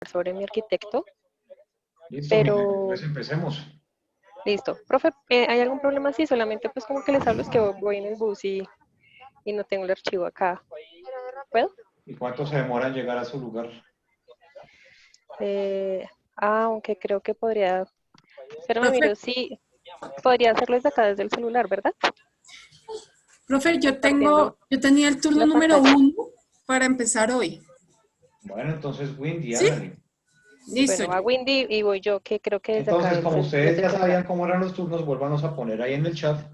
sobre mi arquitecto, Listo, Jimena, pero pues empecemos. listo. Profe, ¿hay algún problema así? Solamente pues como que les hablo es que voy en el bus y no tengo el archivo acá. ¿Puedo? ¿Y cuánto se demora en llegar a su lugar? Eh, aunque creo que podría, pero me Profe, miro, sí, podría hacerlo desde acá, desde el celular, ¿verdad? profe, Compartiendo yo tenía el turno la número pantalla. 1 para empezar hoy. Bueno, entonces, Windy, ¿Sí? hágale. Listo. Bueno, va Windy y voy yo, que creo que desde acá Entonces, como ustedes desde el ya celular. sabían cómo eran los turnos, vuélvanos a poner ahí en el chat,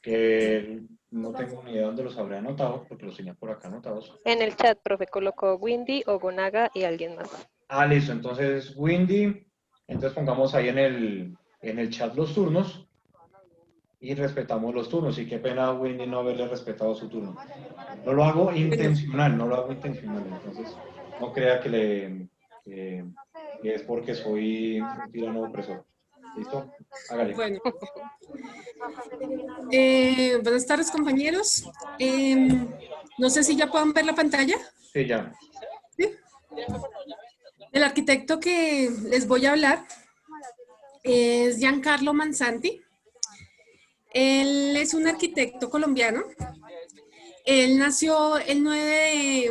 que no tengo ni idea dónde los habré anotado, porque los tenía por acá anotados. En el chat, profe, colocó Windy, Ogonaga y alguien más. Listo, entonces, Windy, entonces pongamos ahí en el chat los turnos y respetamos los turnos. Y qué pena, Windy, no haberle respetado su turno. No lo hago Bueno, intencional, no lo hago intencional, entonces no crea que es porque soy un tirano opresor. ¿Listo? Hágale. bueno. Buenas tardes, compañeros. No sé si ya puedan ver la pantalla. Sí, ya. ¿Sí? El arquitecto que les voy a hablar es Giancarlo Manzanti. Él es un arquitecto colombiano. Él nació el 9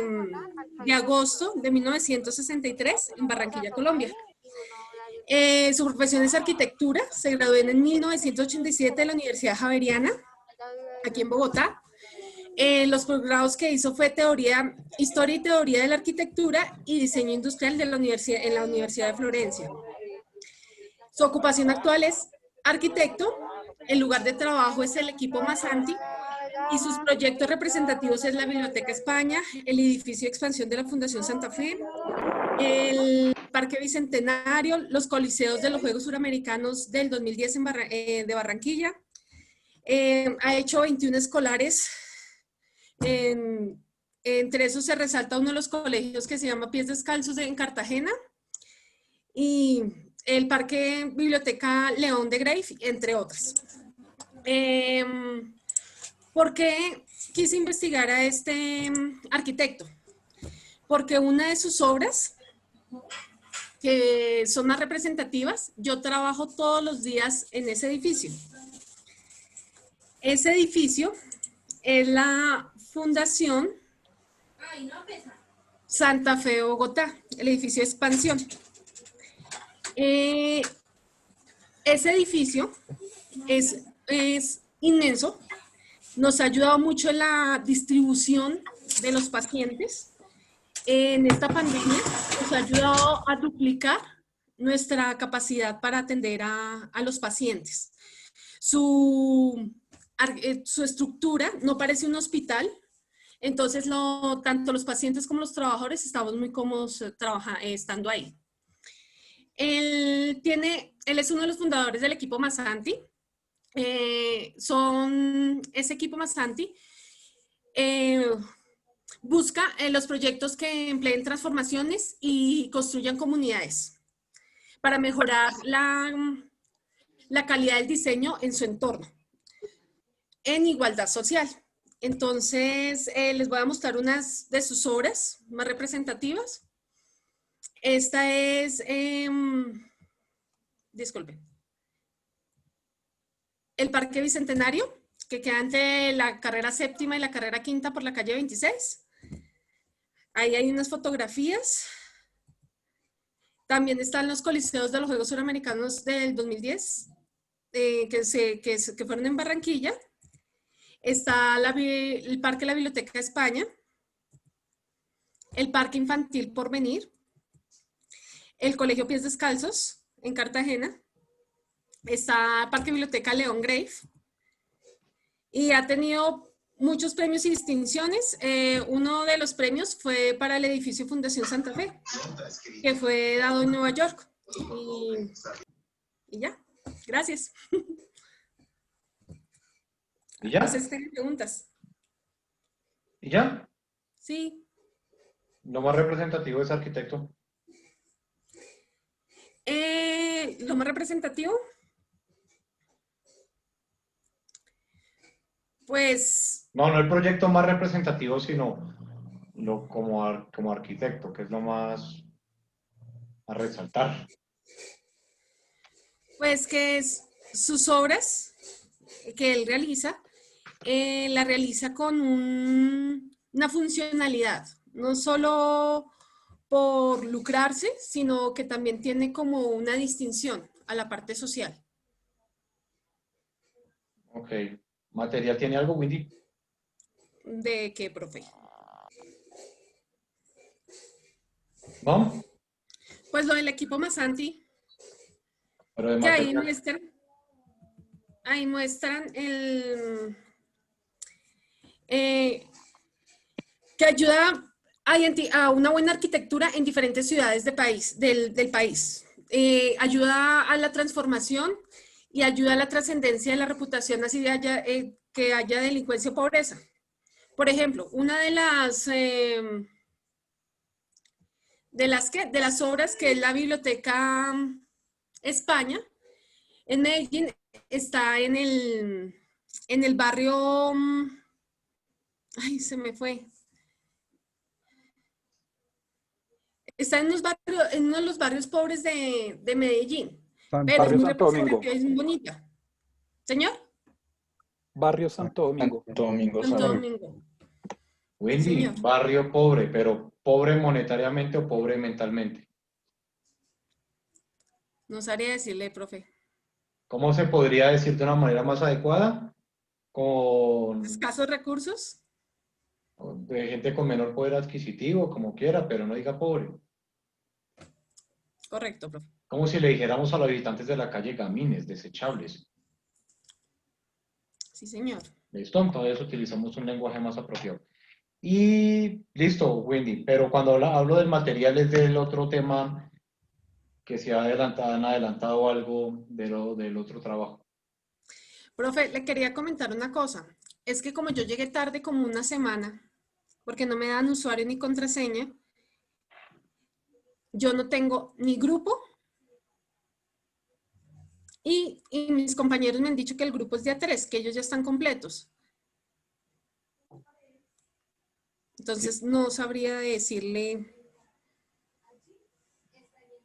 de agosto de 1963 en Barranquilla, Colombia. Su profesión es arquitectura, se graduó en 1987 de la Universidad Javeriana, aquí en Bogotá. Los posgrados que hizo fue Historia y Teoría de la Arquitectura y Diseño Industrial de en la Universidad de Florencia. Su ocupación actual es arquitecto, el lugar de trabajo es el equipo Masanti y sus proyectos representativos es la Biblioteca España, el edificio de expansión de la Fundación Santa Fe, el Parque Bicentenario, los coliseos de los Juegos Suramericanos del 2010 de Barranquilla. Ha hecho 21 escolares. Entre esos se resalta uno de los colegios que se llama Pies Descalzos en Cartagena y el Parque Biblioteca León de Grave, entre otras. ¿Por qué quise investigar a este arquitecto? Porque una de sus obras, que son más representativas, yo trabajo todos los días en ese edificio. Ese edificio es la Fundación Santa Fe, Bogotá, el edificio de expansión. Ese edificio es inmenso, nos ha ayudado mucho en la distribución de los pacientes. En esta pandemia nos ha ayudado a duplicar nuestra capacidad para atender a los pacientes. Su estructura no parece un hospital, entonces tanto los pacientes como los trabajadores estamos muy cómodos estando ahí. Él es uno de los fundadores del equipo Masanti. Ese equipo Masanti busca los proyectos que empleen transformaciones y construyan comunidades para mejorar la calidad del diseño en su entorno, en igualdad social. Entonces, les voy a mostrar unas de sus obras más representativas. Esta es, disculpen, el Parque Bicentenario, que queda entre la carrera séptima y la carrera quinta por la calle 26. Ahí hay unas fotografías. También están los coliseos de los Juegos Suramericanos del 2010, que fueron en Barranquilla. Está el Parque de la Biblioteca de España, el Parque Infantil Porvenir, el Colegio Pies Descalzos en Cartagena, está el Parque Biblioteca León Grave, y ha tenido muchos premios y distinciones. Uno de los premios fue para el edificio Fundación Santa Fe, que fue dado en Nueva York. Y ya, gracias. ¿Y ya? No sé si tienen preguntas. ¿Y ya? Sí. Lo más representativo es arquitecto. Lo más representativo, pues... No el proyecto más representativo, sino como arquitecto, que es lo más a resaltar? Pues que sus obras que él realiza, la realiza con una funcionalidad, no solo por lucrarse, sino que también tiene como una distinción a la parte social. Ok. ¿Material tiene algo, Windy? ¿De qué, profe? ¿No? Pues lo del equipo Masanti, Pero de que material. ahí muestran eh, que ayuda a una buena arquitectura en diferentes ciudades del país. Ayuda a la transformación y ayuda a la trascendencia de la reputación, así que haya delincuencia o pobreza. Por ejemplo, una de las obras que es la Biblioteca España, en Medellín, está en el barrio, ay, se me fue. Está en uno de los barrios pobres de Medellín, pero es Barrio muy Santo Domingo. representativa, es muy bonita. ¿Señor? Barrio Santo Domingo. Santo Domingo, Santo Santo. Domingo. Sí, Wendy, señor. barrio pobre, pero ¿pobre monetariamente o pobre mentalmente? No sabría decirle, profe. ¿Cómo se podría decir de una manera más adecuada? Con ¿Escasos recursos? de gente con menor poder adquisitivo, como quiera, pero no diga pobre. Correcto, profe. Como si le dijéramos a los habitantes de la calle gamines, desechables. Sí, señor. ¿Listo? Entonces utilizamos un lenguaje más apropiado. Y listo, Wendy, pero cuando hablo del material es del otro tema que se ha adelantado, han adelantado algo del otro trabajo. Profe, le quería comentar una cosa. Es que como yo llegué tarde como una semana, porque no me dan usuario ni contraseña, yo no tengo ni grupo y mis compañeros me han dicho que el grupo es de A3, que ellos ya están completos. Entonces no sabría decirle.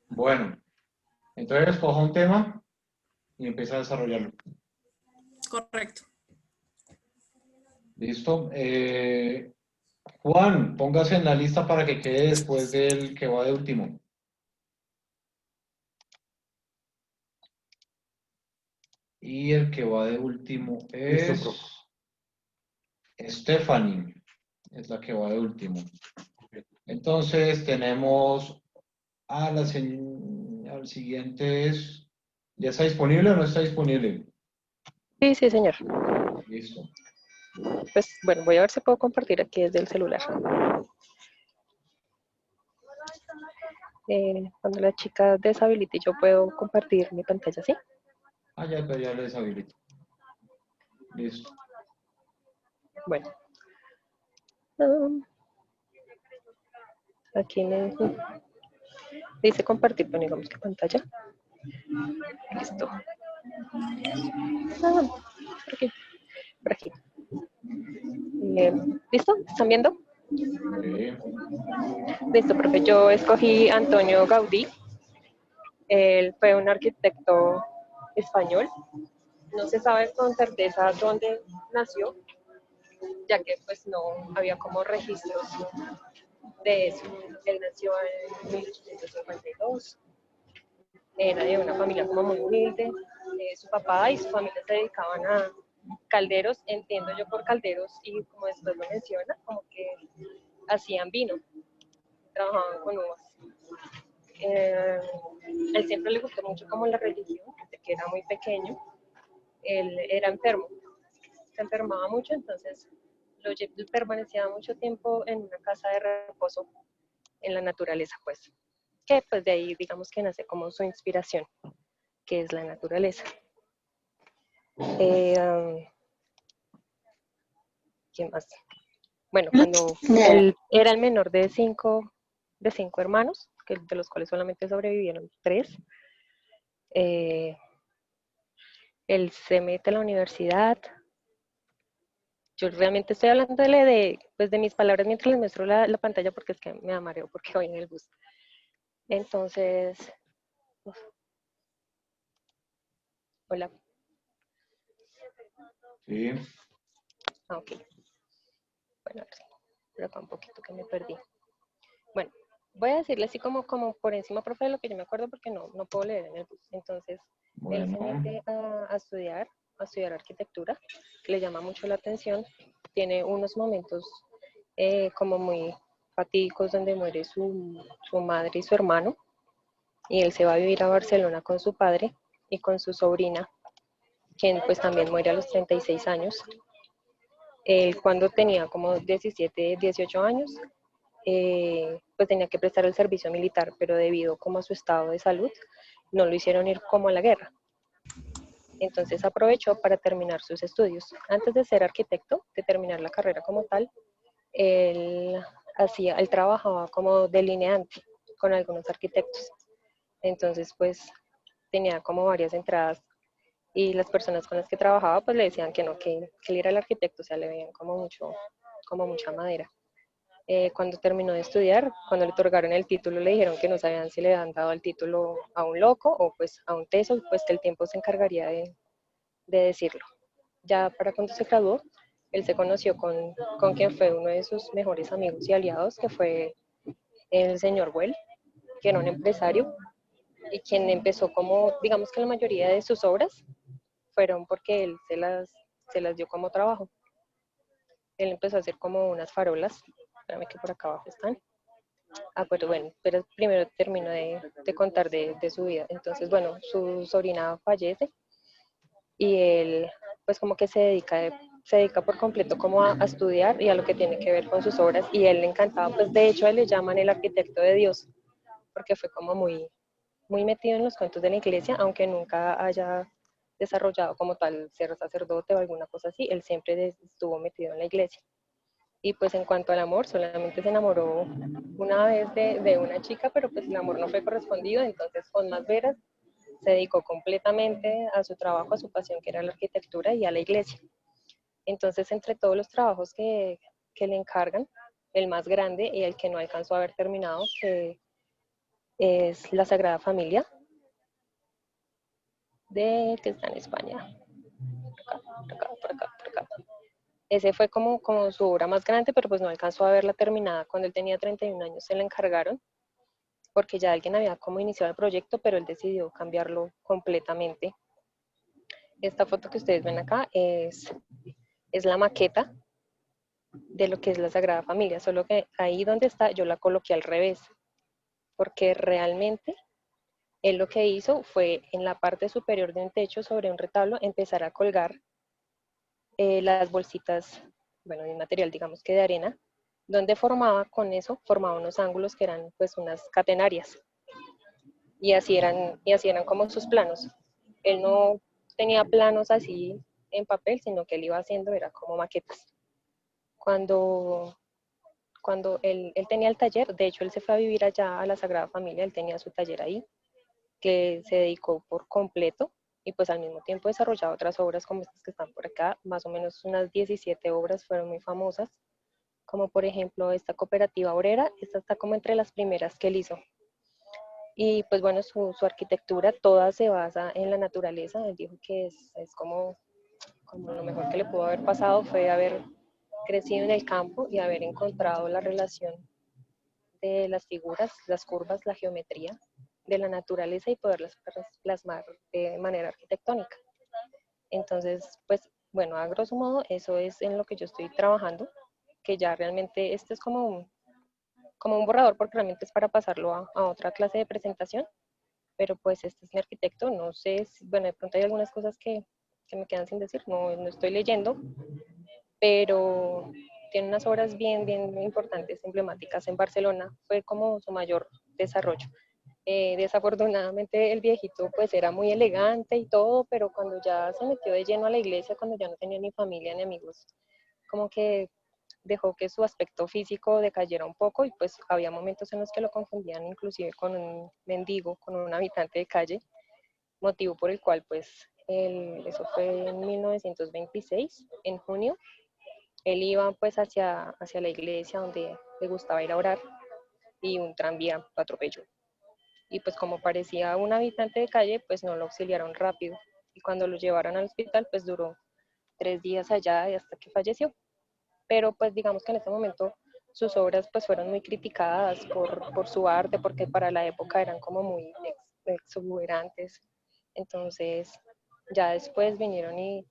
Bueno, entonces escoja un tema y empieza a desarrollarlo. Correcto. ¿Listo? Juan, póngase en la lista para que quede después del que va de último. Y el que va de último Listo, es profe. Stephanie, es la que va de último. Entonces tenemos al siguiente es, ¿ya está disponible o no está disponible? Sí, sí, señor. Listo. Pues bueno, voy a ver si puedo compartir aquí desde el celular. Cuando la chica deshabilite, yo puedo compartir mi pantalla, ¿sí? Ah, ya, pero ya lo deshabilito. Listo. Bueno. Aquí me dice compartir, bueno, digamos que pantalla. Listo. Por aquí. Por aquí. ¿Listo? ¿Están viendo? Sí. Listo, profe. Yo escogí Antonio Gaudí. Él fue un arquitecto español. No se sabe con certeza dónde nació, ya que pues no había como registros de eso. Él nació en 1852. Era de una familia como muy humilde. Su papá y su familia se dedicaban a calderos, entiendo yo por calderos, y como después lo menciona, como que hacían vino, trabajaban con uvas. Él siempre le gustó mucho como la religión, desde que era muy pequeño. Él era enfermo, se enfermaba mucho, entonces permanecía mucho tiempo en una casa de reposo en la naturaleza, pues, que pues de ahí digamos que nace como su inspiración, que es la naturaleza. ¿Quién más? Bueno, cuando él era el menor de cinco hermanos, de los cuales solamente sobrevivieron 3, él se mete a la universidad. Yo realmente estoy hablando pues, de mis palabras mientras les muestro la pantalla porque es que me da mareo porque voy en el bus. Entonces, uf, hola, Sí, ok, bueno, a ver, por acá un poquito que me perdí. Bueno, voy a decirle así como por encima, profe, de lo que yo me acuerdo porque no puedo leer en el bus. Entonces, él se bueno, mete a estudiar arquitectura, que le llama mucho la atención. Tiene unos momentos como muy fatídicos donde muere su madre y su hermano, y él se va a vivir a Barcelona con su padre y con su sobrina, quien pues también muere a los 36 años. Él cuando tenía como 17, 18 años, pues tenía que prestar el servicio militar, pero debido como a su estado de salud, no lo hicieron ir como a la guerra. Entonces aprovechó para terminar sus estudios. Antes de ser arquitecto, de terminar la carrera como tal, él trabajaba como delineante con algunos arquitectos. Entonces, pues tenía como varias entradas y las personas con las que trabajaba pues le decían que no, que él era el arquitecto, o sea, le veían como mucha madera. Cuando terminó de estudiar, cuando le otorgaron el título, le dijeron que no sabían si le habían dado el título a un loco o pues a un teso, pues que el tiempo se encargaría de decirlo. Ya para cuando se graduó, él se conoció con quien fue uno de sus mejores amigos y aliados, que fue el señor Well, que era un empresario y quien empezó como, digamos que la mayoría de sus obras fueron porque él se las dio como trabajo. Él empezó a hacer como unas farolas, espérame que por acá abajo están. Pero bueno, pero primero termino de contar de su vida. Entonces, bueno, su sobrina fallece y él pues como que se dedica por completo como a estudiar y a lo que tiene que ver con sus obras y él le encantaba, pues de hecho a él le llaman el arquitecto de Dios, porque fue como muy metido en los cuentos de la iglesia, aunque nunca haya desarrollado como tal ser sacerdote o alguna cosa así, él siempre estuvo metido en la iglesia. Y pues en cuanto al amor, solamente se enamoró una vez de una chica, pero pues el amor no fue correspondido, entonces con más veras se dedicó completamente a su trabajo, a su pasión que era la arquitectura y a la iglesia. Entonces entre todos los trabajos que le encargan, el más grande y el que no alcanzó a haber terminado, que es la Sagrada Familia, que está en España. Por acá, por acá, por acá, por acá. Ese fue como su obra más grande, pero pues no alcanzó a verla terminada. Cuando él tenía 31 años se la encargaron, porque ya alguien había como iniciado el proyecto, pero él decidió cambiarlo completamente. Esta foto que ustedes ven acá es la maqueta de lo que es la Sagrada Familia, solo que ahí donde está yo la coloqué al revés, porque realmente él lo que hizo fue en la parte superior de un techo sobre un retablo empezar a colgar las bolsitas, bueno, de material digamos que de arena, donde formaba unos ángulos que eran pues unas catenarias y así eran como sus planos. Él no tenía planos así en papel, sino que él iba haciendo era como maquetas. Cuando, cuando él tenía el taller, de hecho él se fue a vivir allá a la Sagrada Familia, él tenía su taller ahí, que se dedicó por completo y pues al mismo tiempo desarrollaba otras obras como estas que están por acá, más o menos unas 17 obras fueron muy famosas, como por ejemplo esta cooperativa obrera, esta está como entre las primeras que él hizo. Y pues bueno, su arquitectura toda se basa en la naturaleza, él dijo que es como lo mejor que le pudo haber pasado fue haber crecido en el campo y haber encontrado la relación de las figuras, las curvas, la geometría de la naturaleza y poderlas plasmar de manera arquitectónica. Entonces, pues bueno, a grosso modo, eso es en lo que yo estoy trabajando, que ya realmente este es como un borrador porque realmente es para pasarlo a otra clase de presentación, pero pues este es mi arquitecto, no sé, bueno, de pronto hay algunas cosas que me quedan sin decir, no estoy leyendo, pero tiene unas obras bien importantes, emblemáticas en Barcelona, fue como su mayor desarrollo. Desafortunadamente el viejito pues era muy elegante y todo, pero cuando ya se metió de lleno a la iglesia, cuando ya no tenía ni familia ni amigos, como que dejó que su aspecto físico decayera un poco y pues había momentos en los que lo confundían inclusive con un mendigo, con un habitante de calle, motivo por el cual pues eso fue en 1926, en junio, él iba pues hacia la iglesia donde le gustaba ir a orar y un tranvía lo atropelló. y pues como parecía un habitante de calle, pues no lo auxiliaron rápido. Y cuando lo llevaron al hospital, pues duró 3 días allá y hasta que falleció. Pero pues digamos que en este momento sus obras pues fueron muy criticadas por su arte, porque para la época eran como muy exuberantes. Entonces ya después vinieron y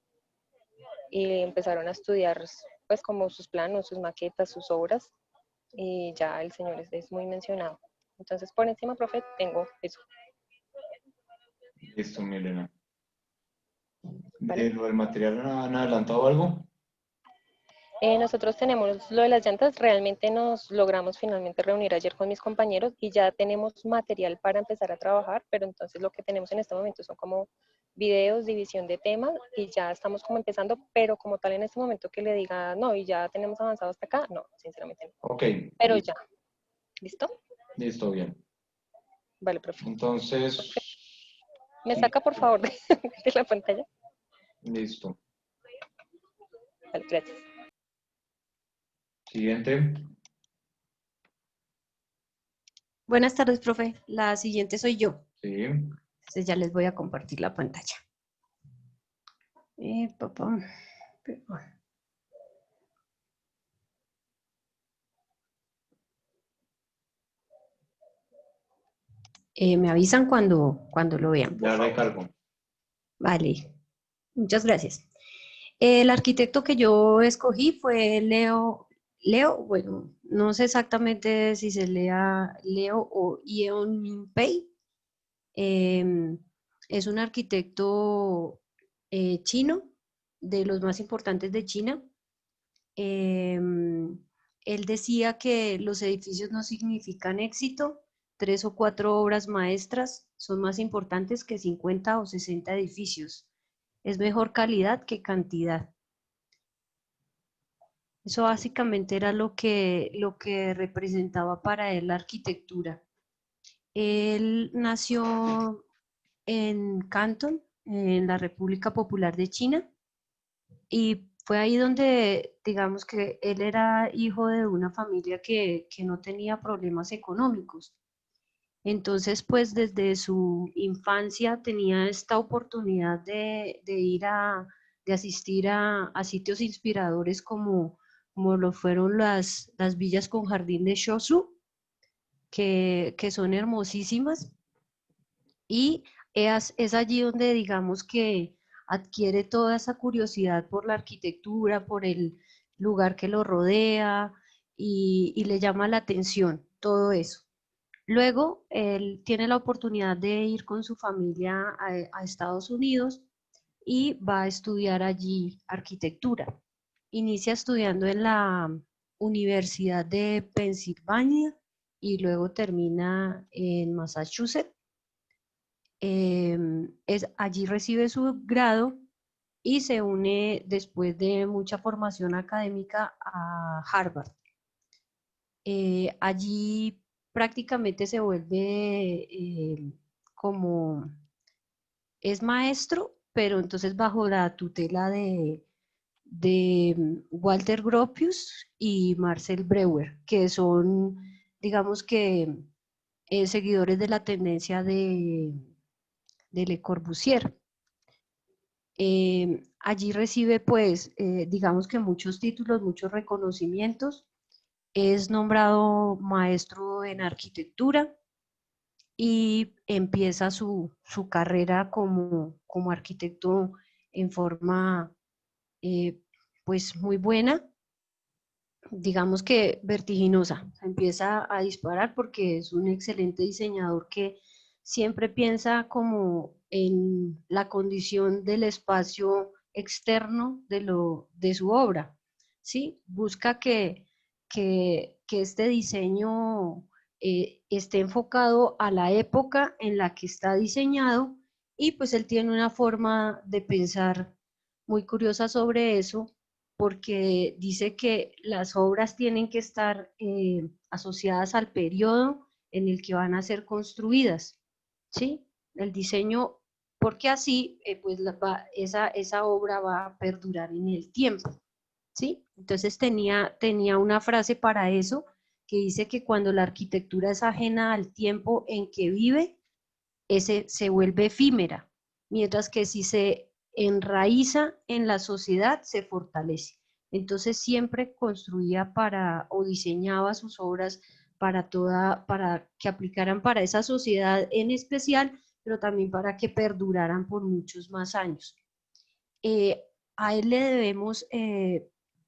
empezaron a estudiar pues como sus planos, sus maquetas, sus obras, y ya el señor es muy mencionado. Entonces por encima, profe, tengo eso. Listo, Milena. ¿Vale? ¿De lo del material han adelantado algo? Nosotros tenemos lo de las llantas, realmente nos logramos finalmente reunir ayer con mis compañeros y ya tenemos material para empezar a trabajar, pero entonces lo que tenemos en este momento son como videos, división de temas y ya estamos como empezando, pero como tal en este momento que le diga no y ya tenemos avanzado hasta acá, no, sinceramente no. Ok, Pero listo, ya, ¿listo? listo, bien. Vale, profe. Entonces, ¿Me sí, saca por favor de la pantalla? listo. Vale, gracias. Siguiente. Buenas tardes, profe. La siguiente soy yo. Sí, Entonces ya les voy a compartir la pantalla. Papá. Me avisan cuando lo vean, por ya favor. recargo. Vale, muchas gracias. El arquitecto que yo escogí fue bueno, no sé exactamente si se lea Leo o Yeon Min Pei. Es un arquitecto chino, de los más importantes de China. Él decía que los edificios no significan éxito, 3 o 4 obras maestras son más importantes que 50 o 60 edificios. Es mejor calidad que cantidad. Eso básicamente era lo que representaba para él la arquitectura. Él nació en Canton, en la República Popular de China, y fue ahí donde, digamos que él era hijo de una familia que no tenía problemas económicos. Entonces, pues desde su infancia tenía esta oportunidad de asistir a sitios inspiradores como lo fueron las villas con jardín de Shosu, que son hermosísimas. Y es allí donde digamos que adquiere toda esa curiosidad por la arquitectura, por el lugar que lo rodea y le llama la atención todo eso. Luego, él tiene la oportunidad de ir con su familia a Estados Unidos y va a estudiar allí arquitectura. Inicia estudiando en la Universidad de Pensilvania y luego termina en Massachusetts. Allí recibe su grado y se une después de mucha formación académica a Harvard. Allí prácticamente se vuelve como, es maestro, pero entonces bajo la tutela de Walter Gropius y Marcel Breuer, que son, digamos que, seguidores de la tendencia de Le Corbusier. Allí recibe, pues, digamos que muchos títulos, muchos reconocimientos. Es nombrado maestro en arquitectura y empieza su carrera como arquitecto en forma, pues, muy buena, digamos que vertiginosa. Empieza a disparar porque es un excelente diseñador que siempre piensa como en la condición del espacio externo de su obra, ¿sí? Busca que este diseño esté enfocado a la época en la que está diseñado y pues él tiene una forma de pensar muy curiosa sobre eso porque dice que las obras tienen que estar asociadas al periodo en el que van a ser construidas, ¿sí? El diseño, porque así pues esa obra va a perdurar en el tiempo, ¿sí? Entonces tenía una frase para eso que dice que cuando la arquitectura es ajena al tiempo en que vive, ese se vuelve efímera, mientras que si se enraiza en la sociedad, se fortalece. Entonces siempre construía para, o diseñaba sus obras para que aplicaran para esa sociedad en especial, pero también para que perduraran por muchos más años. A él le debemos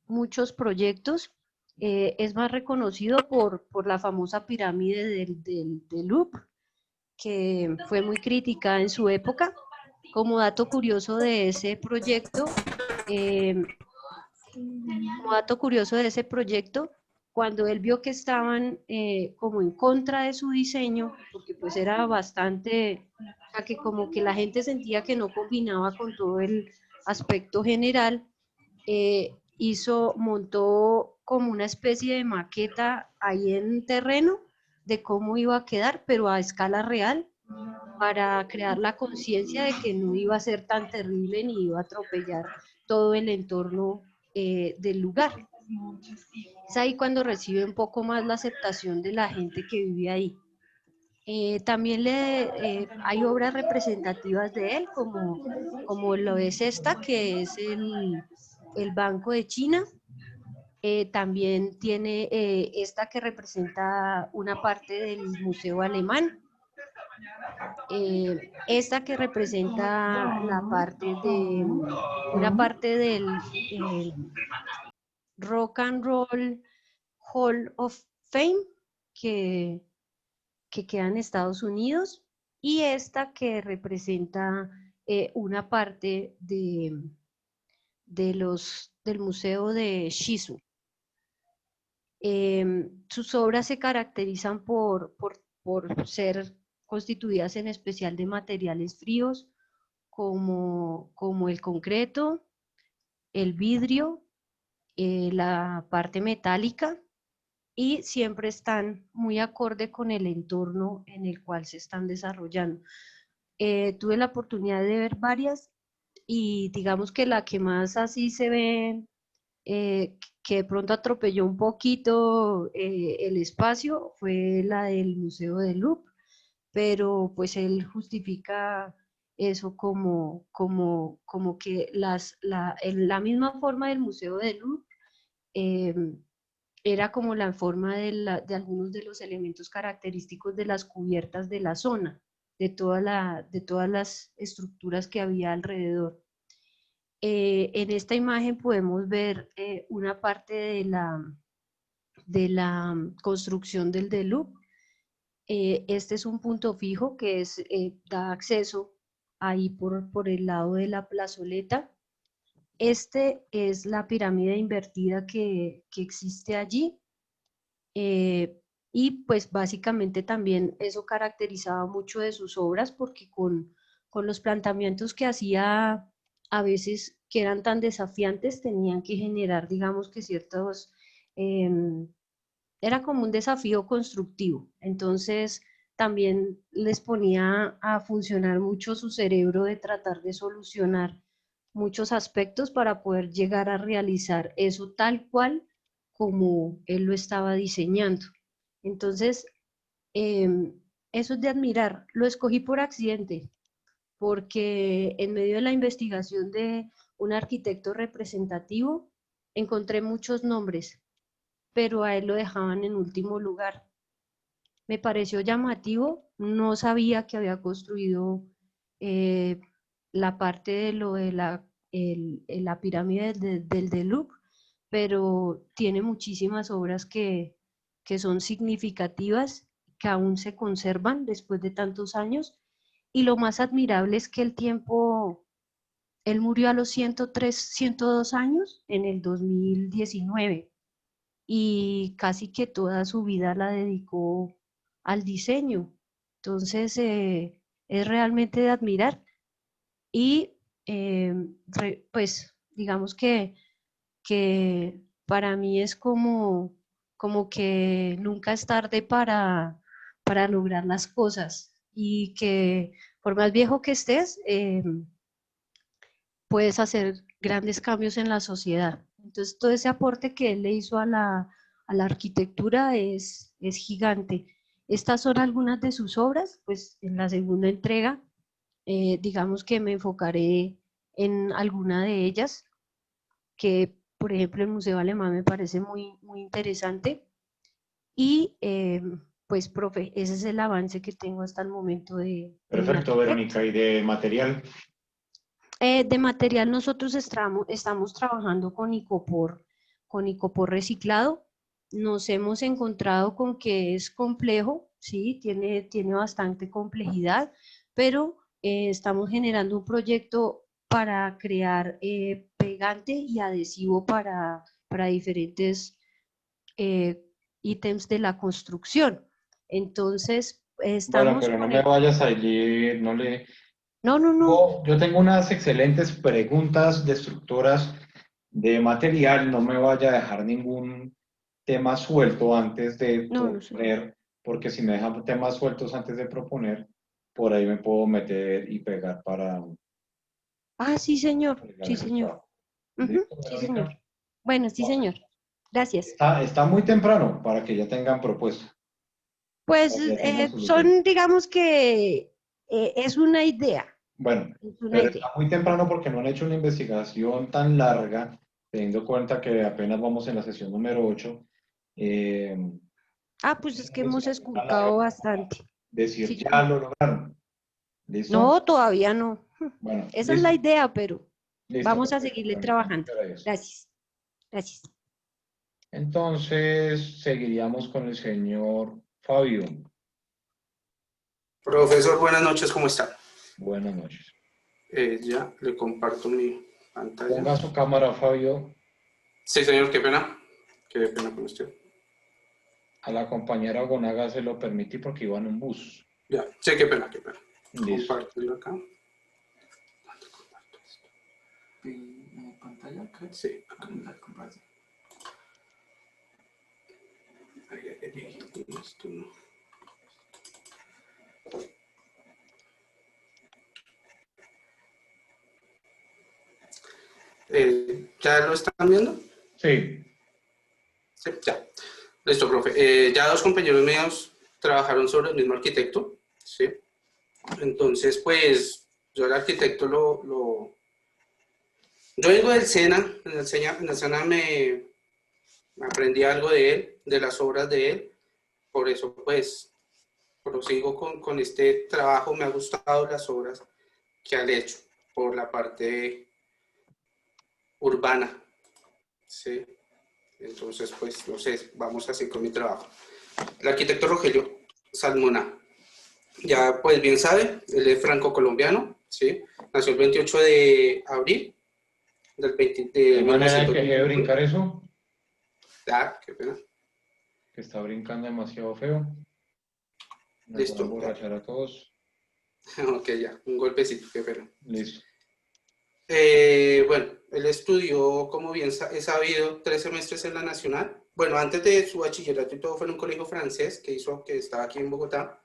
muchos proyectos. Es más reconocido por la famosa pirámide del Louvre, que fue muy criticada en su época. Como dato curioso de ese proyecto, cuando él vio que estaban como en contra de su diseño, porque pues era bastante, o sea, que como que la gente sentía que no combinaba con todo el aspecto general, montó como una especie de maqueta ahí en terreno de cómo iba a quedar, pero a escala real, para crear la conciencia de que no iba a ser tan terrible ni iba a atropellar todo el entorno del lugar. Es ahí cuando recibe un poco más la aceptación de la gente que vive ahí. También hay obras representativas de él, como lo es esta, que es el Banco de China. También tiene esta que representa una parte del Museo Alemán. Esta que representa una parte del Rock and Roll Hall of Fame, que queda en Estados Unidos, y esta que representa una parte del Museo de Shizu. Sus obras se caracterizan por ser constituidas en especial de materiales fríos, como el concreto, el vidrio, la parte metálica, y siempre están muy acorde con el entorno en el cual se están desarrollando. Tuve la oportunidad de ver varias, y digamos que la que más así se ve, que de pronto atropelló un poquito el espacio, fue la del Museo del Louvre, pero pues él justifica eso como que en la misma forma del Museo del Louvre, era como la forma de algunos de los elementos característicos de las cubiertas de la zona, de todas las estructuras que había alrededor. En esta imagen podemos ver una parte de la construcción del Louvre. Este es un punto fijo que da acceso ahí por el lado de la plazoleta. Este es la pirámide invertida que existe allí. Y pues básicamente también eso caracterizaba mucho de sus obras, porque con los planteamientos que hacía, a veces que eran tan desafiantes, tenían que generar, digamos que era como un desafío constructivo. Entonces también les ponía a funcionar mucho su cerebro, de tratar de solucionar muchos aspectos para poder llegar a realizar eso tal cual como él lo estaba diseñando. Entonces, eso es de admirar. Lo escogí por accidente, porque en medio de la investigación de un arquitecto representativo, encontré muchos nombres, pero a él lo dejaban en último lugar. Me pareció llamativo, no sabía que había construido la parte de lo de la pirámide del Louvre, pero tiene muchísimas obras que son significativas, que aún se conservan después de tantos años, y lo más admirable es que él murió a los 103, 102 años en el 2019, y casi que toda su vida la dedicó al diseño. Entonces, es realmente de admirar, y pues digamos que para mí es como que nunca es tarde para lograr las cosas, y que por más viejo que estés, puedes hacer grandes cambios en la sociedad. Entonces todo ese aporte que él le hizo a a la arquitectura es gigante. Estas son algunas de sus obras, pues en la segunda entrega, digamos que me enfocaré en alguna de ellas, que por ejemplo el Museo Alemán me parece muy interesante. Y pues, profe, ese es el avance que tengo hasta el momento de mi Perfecto, arquitecto. Verónica. ¿Y de material? De material nosotros estamos trabajando con Icopor reciclado. Nos hemos encontrado con que es complejo, sí, tiene bastante complejidad, pero estamos generando un proyecto para crear pegante y adhesivo para diferentes ítems de la construcción. Entonces, Bueno, estamos pero no con me el... vayas a ir, no le... No. Yo tengo unas excelentes preguntas destructoras de material, no me vaya a dejar ningún tema suelto antes de No, señor. proponer, porque si me dejan temas sueltos antes de proponer, por ahí me puedo meter y pegar para Ah, sí, señor. el Sí, señor. resultado. Ujú, ¿Listo, sí, Verónica? señor. Bueno, sí, señor. Gracias. Está muy temprano para que ya tengan propuesta, Pues para que ya tengan solución. son, digamos que es una idea. Bueno, Es una pero idea. está muy temprano porque no han hecho una investigación tan larga, teniendo en cuenta que apenas vamos en la sesión número 8. Ah, pues es Una que hemos investigación tan larga esculcado como para bastante. decir Sí, ya señor. lo lograron. ¿Listo? No, todavía no. Bueno, Esa es la listo. idea, pero Listo, vamos a perfecto, seguirle Verónica. trabajando. Gracias. Gracias. Gracias. Entonces, seguiríamos con el señor Fabio. Profesor, buenas noches, ¿cómo está? Buenas noches. Ya le comparto mi pantalla. Ponga su cámara, Fabio. Sí, señor, qué pena. Qué pena con usted. A la compañera Gonaga se lo permití porque iba en un bus. Ya, sí, qué pena, qué pena. Listo. Compartirlo acá. ¿Dónde comparto esto? ¿En pantalla? ¿Qué? Sí, acá. Comparte. Esto no. ¿Ya lo están viendo? Sí. Sí, ya. Listo, profe. Ya dos compañeros míos trabajaron sobre el mismo arquitecto, ¿sí? Entonces, pues, yo el arquitecto Yo vengo del SENA, en el SENA me aprendí algo de él, de las obras de él, por eso, pues, prosigo con este trabajo, me ha gustado las obras que han hecho por la parte urbana, ¿sí? Entonces, pues, no sé, vamos así con mi trabajo. El arquitecto Rogelio Salmona, ya pues bien sabe, él es franco-colombiano, ¿sí? Nació el 28 de abril de ¿Hay manera en que deje de 1921. brincar eso? Ah, qué pena. Que está brincando demasiado feo. Nos va a Listo, ya. emborrachar a todos. Ok, ya, un golpecito, qué pena. Listo. Bueno, él estudió, como bien he sabido, 3 semestres en la Nacional. Bueno, antes de su bachillerato y todo fue en un colegio francés que estaba aquí en Bogotá.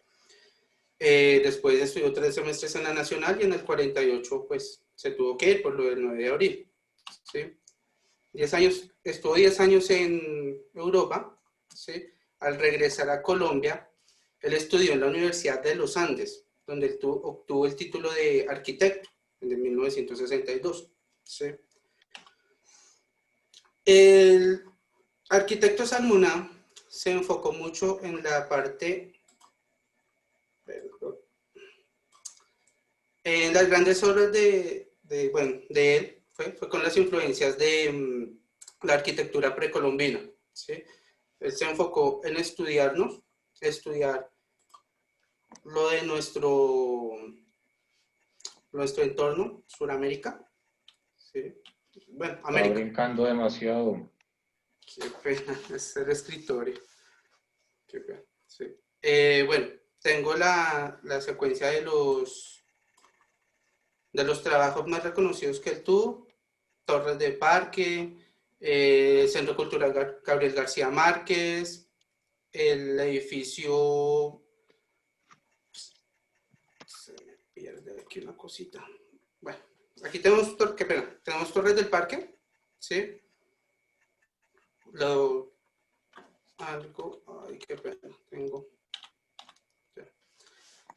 Después estudió 3 semestres en la Nacional y en el 48 pues se tuvo que ir por lo del 9 de abril. ¿Sí? 10 años, estuvo 10 años en Europa. ¿Sí? Al regresar a Colombia, él estudió en la Universidad de los Andes, donde él obtuvo el título de arquitecto en 1962. ¿Sí? El arquitecto Salmona se enfocó mucho en la parte, en las grandes obras de él, fue con las influencias de la arquitectura precolombina. ¿Sí? Él se enfocó en estudiar lo de nuestro entorno, Suramérica. ¿Sí? Bueno, Está América. brincando demasiado. Qué pena, es el escritorio. Qué pena, sí. Bueno, tengo la secuencia de los trabajos más reconocidos que él tuvo. Torres de Parque, Centro Cultural Gabriel García Márquez, el edificio... Se me pierde aquí una cosita. Bueno, aquí tenemos, qué pena, tenemos Torres del Parque, ¿sí? algo, ay, qué pena, tengo.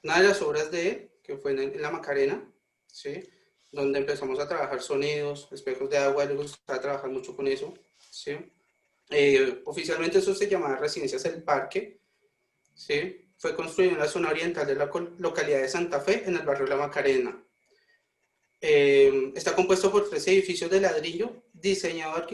Una de las obras de él, que fue en la Macarena, ¿sí? Donde empezamos a trabajar sonidos, espejos de agua, le gustaba trabajar mucho con eso, ¿sí? Oficialmente eso se llamaba Residencias El Parque, ¿sí? Fue construido en la zona oriental de la localidad de Santa Fe, en el barrio La Macarena. Está compuesto por 3 edificios de ladrillo diseñados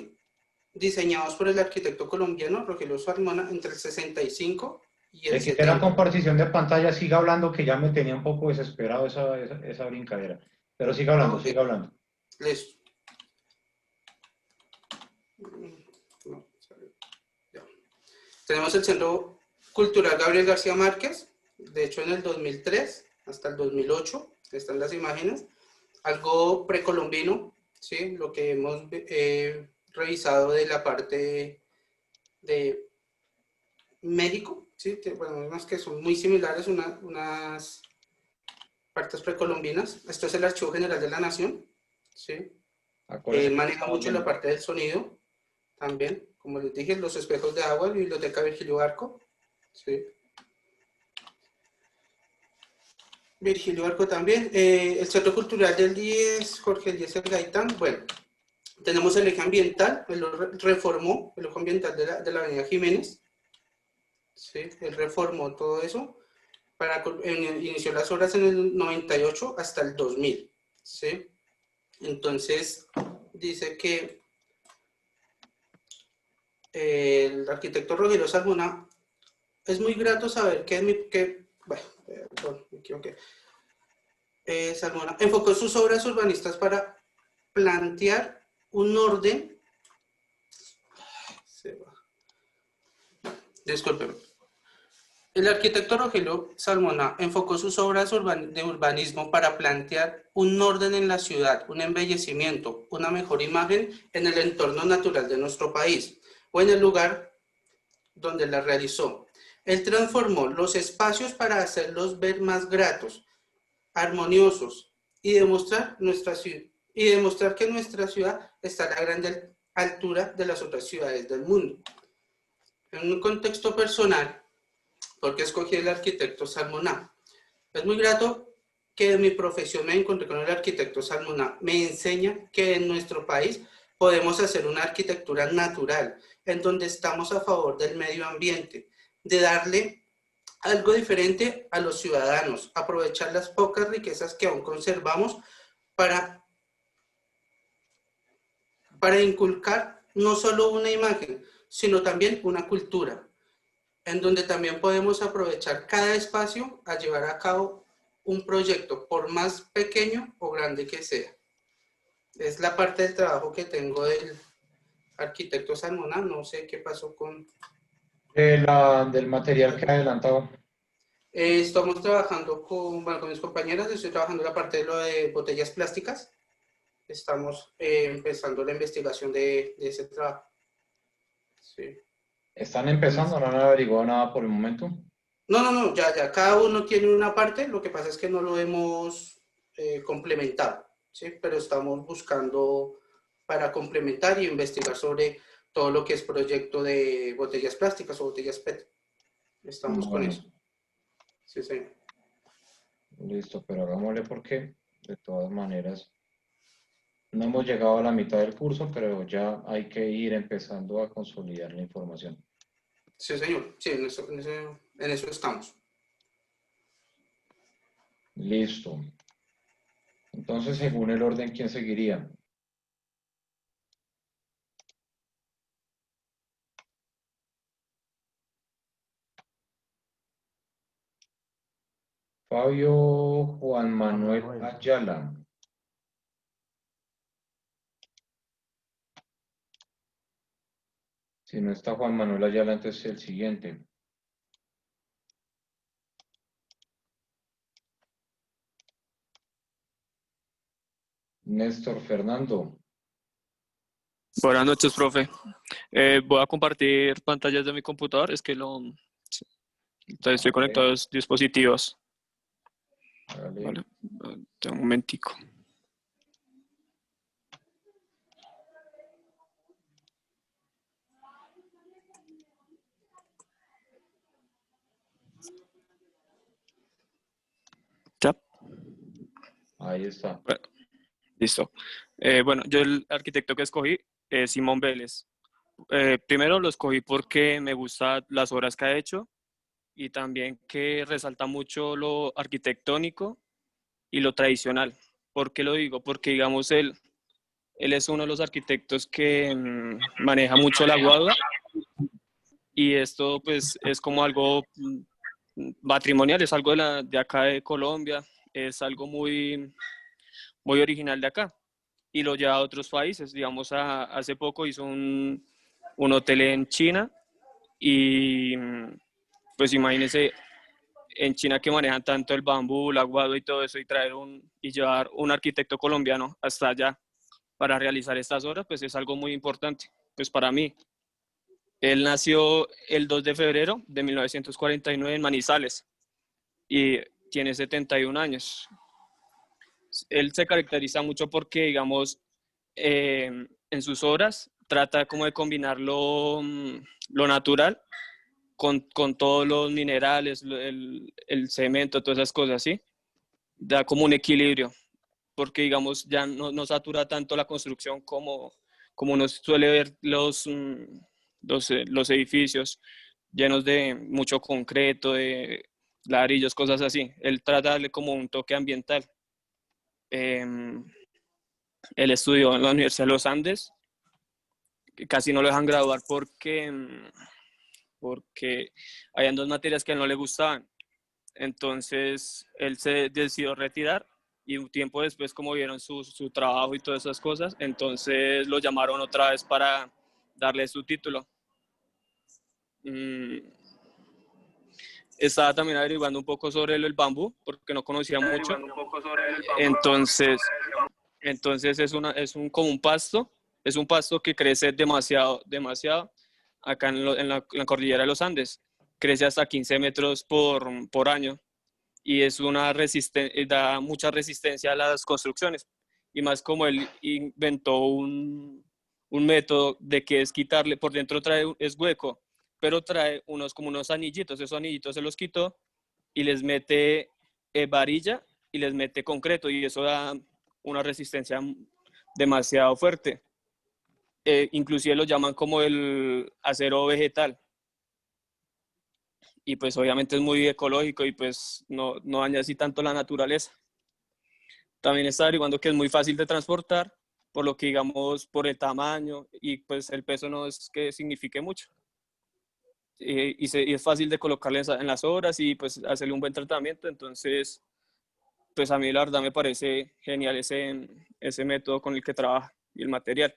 por el arquitecto colombiano Rogelio Salmona entre el 65 y el Le quité la 70. compartición de pantalla, siga hablando que ya me tenía un poco desesperado esa brincadera. Pero siga hablando, Ok, siga hablando. listo. No, ya. Tenemos el Centro Cultural Gabriel García Márquez, de hecho en el 2003 hasta el 2008, están las imágenes, algo precolombino, ¿sí? Lo que hemos revisado de la parte de México, ¿sí? Bueno, unas que son muy similares, unas partes precolombinas. Esto es el Archivo General de la Nación, ¿sí? Acuérdense que Maneja estamos mucho la viendo. parte del sonido, también, como les dije, los espejos de agua, Biblioteca Virgilio Barco, ¿sí? Virgilio Barco también. El Centro Cultural del 10, Jorge Eliezer Gaitán. Bueno, tenemos el eje ambiental, él lo reformó, el eje ambiental de la Avenida Jiménez, ¿sí? Él reformó todo eso, inició las obras en el 98 hasta el 2000, ¿sí? Entonces, dice que el arquitecto Rogelio Salmona, es muy grato saber bueno, perdón, me equivoqué. Salmona enfocó sus obras urbanistas para plantear un orden. Discúlpeme. El arquitecto Rogelio Salmona enfocó sus obras de urbanismo para plantear un orden en la ciudad, un embellecimiento, una mejor imagen en el entorno natural de nuestro país o en el lugar donde la realizó. Él transformó los espacios para hacerlos ver más gratos, armoniosos y demostrar que nuestra ciudad está a la gran altura de las otras ciudades del mundo. En un contexto personal, porque escogí el arquitecto Salmona. Es muy grato que en mi profesión me encontré con el arquitecto Salmona. Me enseña que en nuestro país podemos hacer una arquitectura natural, en donde estamos a favor del medio ambiente, de darle algo diferente a los ciudadanos, aprovechar las pocas riquezas que aún conservamos para inculcar no solo una imagen, sino también una cultura, en donde también podemos aprovechar cada espacio a llevar a cabo un proyecto, por más pequeño o grande que sea. Es la parte del trabajo que tengo del arquitecto Salmona. No sé qué pasó con... Del material que ha adelantado. Estamos trabajando con mis compañeras, estoy trabajando la parte de lo de botellas plásticas. Estamos empezando la investigación de ese trabajo. Sí. ¿Están empezando? ¿No han averiguado nada por el momento? No, ya, cada uno tiene una parte, lo que pasa es que no lo hemos complementado, ¿sí? Pero estamos buscando para complementar y investigar sobre todo lo que es proyecto de botellas plásticas o botellas PET. Estamos con Bueno, eso. Sí, sí. listo, pero hagámosle porque de todas maneras no hemos llegado a la mitad del curso, pero ya hay que ir empezando a consolidar la información. Sí, señor. Sí, en eso estamos. Listo. Entonces, según el orden, ¿quién seguiría? Fabio Juan Manuel Ayala. Si no está Juan Manuel Ayala, entonces el siguiente. Néstor Fernando. Buenas noches, profe. Voy a compartir pantallas de mi computador. Entonces estoy conectado a los dispositivos. Hágale. Vale, un momentico. Ahí está. Bueno, listo. Bueno, yo el arquitecto que escogí es Simón Vélez. Primero lo escogí porque me gustan las obras que ha hecho y también que resalta mucho lo arquitectónico y lo tradicional. ¿Por qué lo digo? Porque, digamos, él es uno de los arquitectos que maneja mucho la guadua y esto pues es como algo patrimonial, es algo de acá de Colombia, es algo muy, muy original de acá y lo lleva a otros países. Digamos, hace poco hizo un hotel en China y pues imagínense en China que manejan tanto el bambú, la guadua y todo eso y llevar un arquitecto colombiano hasta allá para realizar estas obras, pues es algo muy importante, pues para mí. Él nació el 2 de febrero de 1949 en Manizales y tiene 71 años. Él se caracteriza mucho porque, digamos, en sus obras trata como de combinar lo natural con todos los minerales, el cemento, todas esas cosas, ¿sí? Da como un equilibrio, porque, digamos, ya no satura tanto la construcción como uno suele ver los edificios llenos de mucho concreto, de ladrillos, cosas así. Él trata de darle como un toque ambiental. Él estudió en la Universidad de los Andes, casi no lo dejan graduar porque habían dos materias que a él no le gustaban. Entonces él se decidió retirar y un tiempo después, como vieron su trabajo y todas esas cosas, entonces lo llamaron otra vez para darle su título. Estaba también averiguando un poco sobre el bambú, porque no conocía mucho. Entonces como un pasto, es un pasto que crece demasiado, demasiado acá en la cordillera de los Andes. Crece hasta 15 metros por año y da mucha resistencia a las construcciones. Y más como él inventó un método de que es quitarle, por dentro es hueco, pero trae como unos anillitos, esos anillitos se los quitó y les mete varilla y les mete concreto y eso da una resistencia demasiado fuerte. Inclusive lo llaman como el acero vegetal. Y pues obviamente es muy ecológico y pues no daña así tanto la naturaleza. También está averiguando que es muy fácil de transportar, por lo que digamos por el tamaño y pues el peso no es que signifique mucho. Y es fácil de colocarle en las obras y pues hacerle un buen tratamiento, entonces pues a mí la verdad me parece genial ese método con el que trabaja y el material.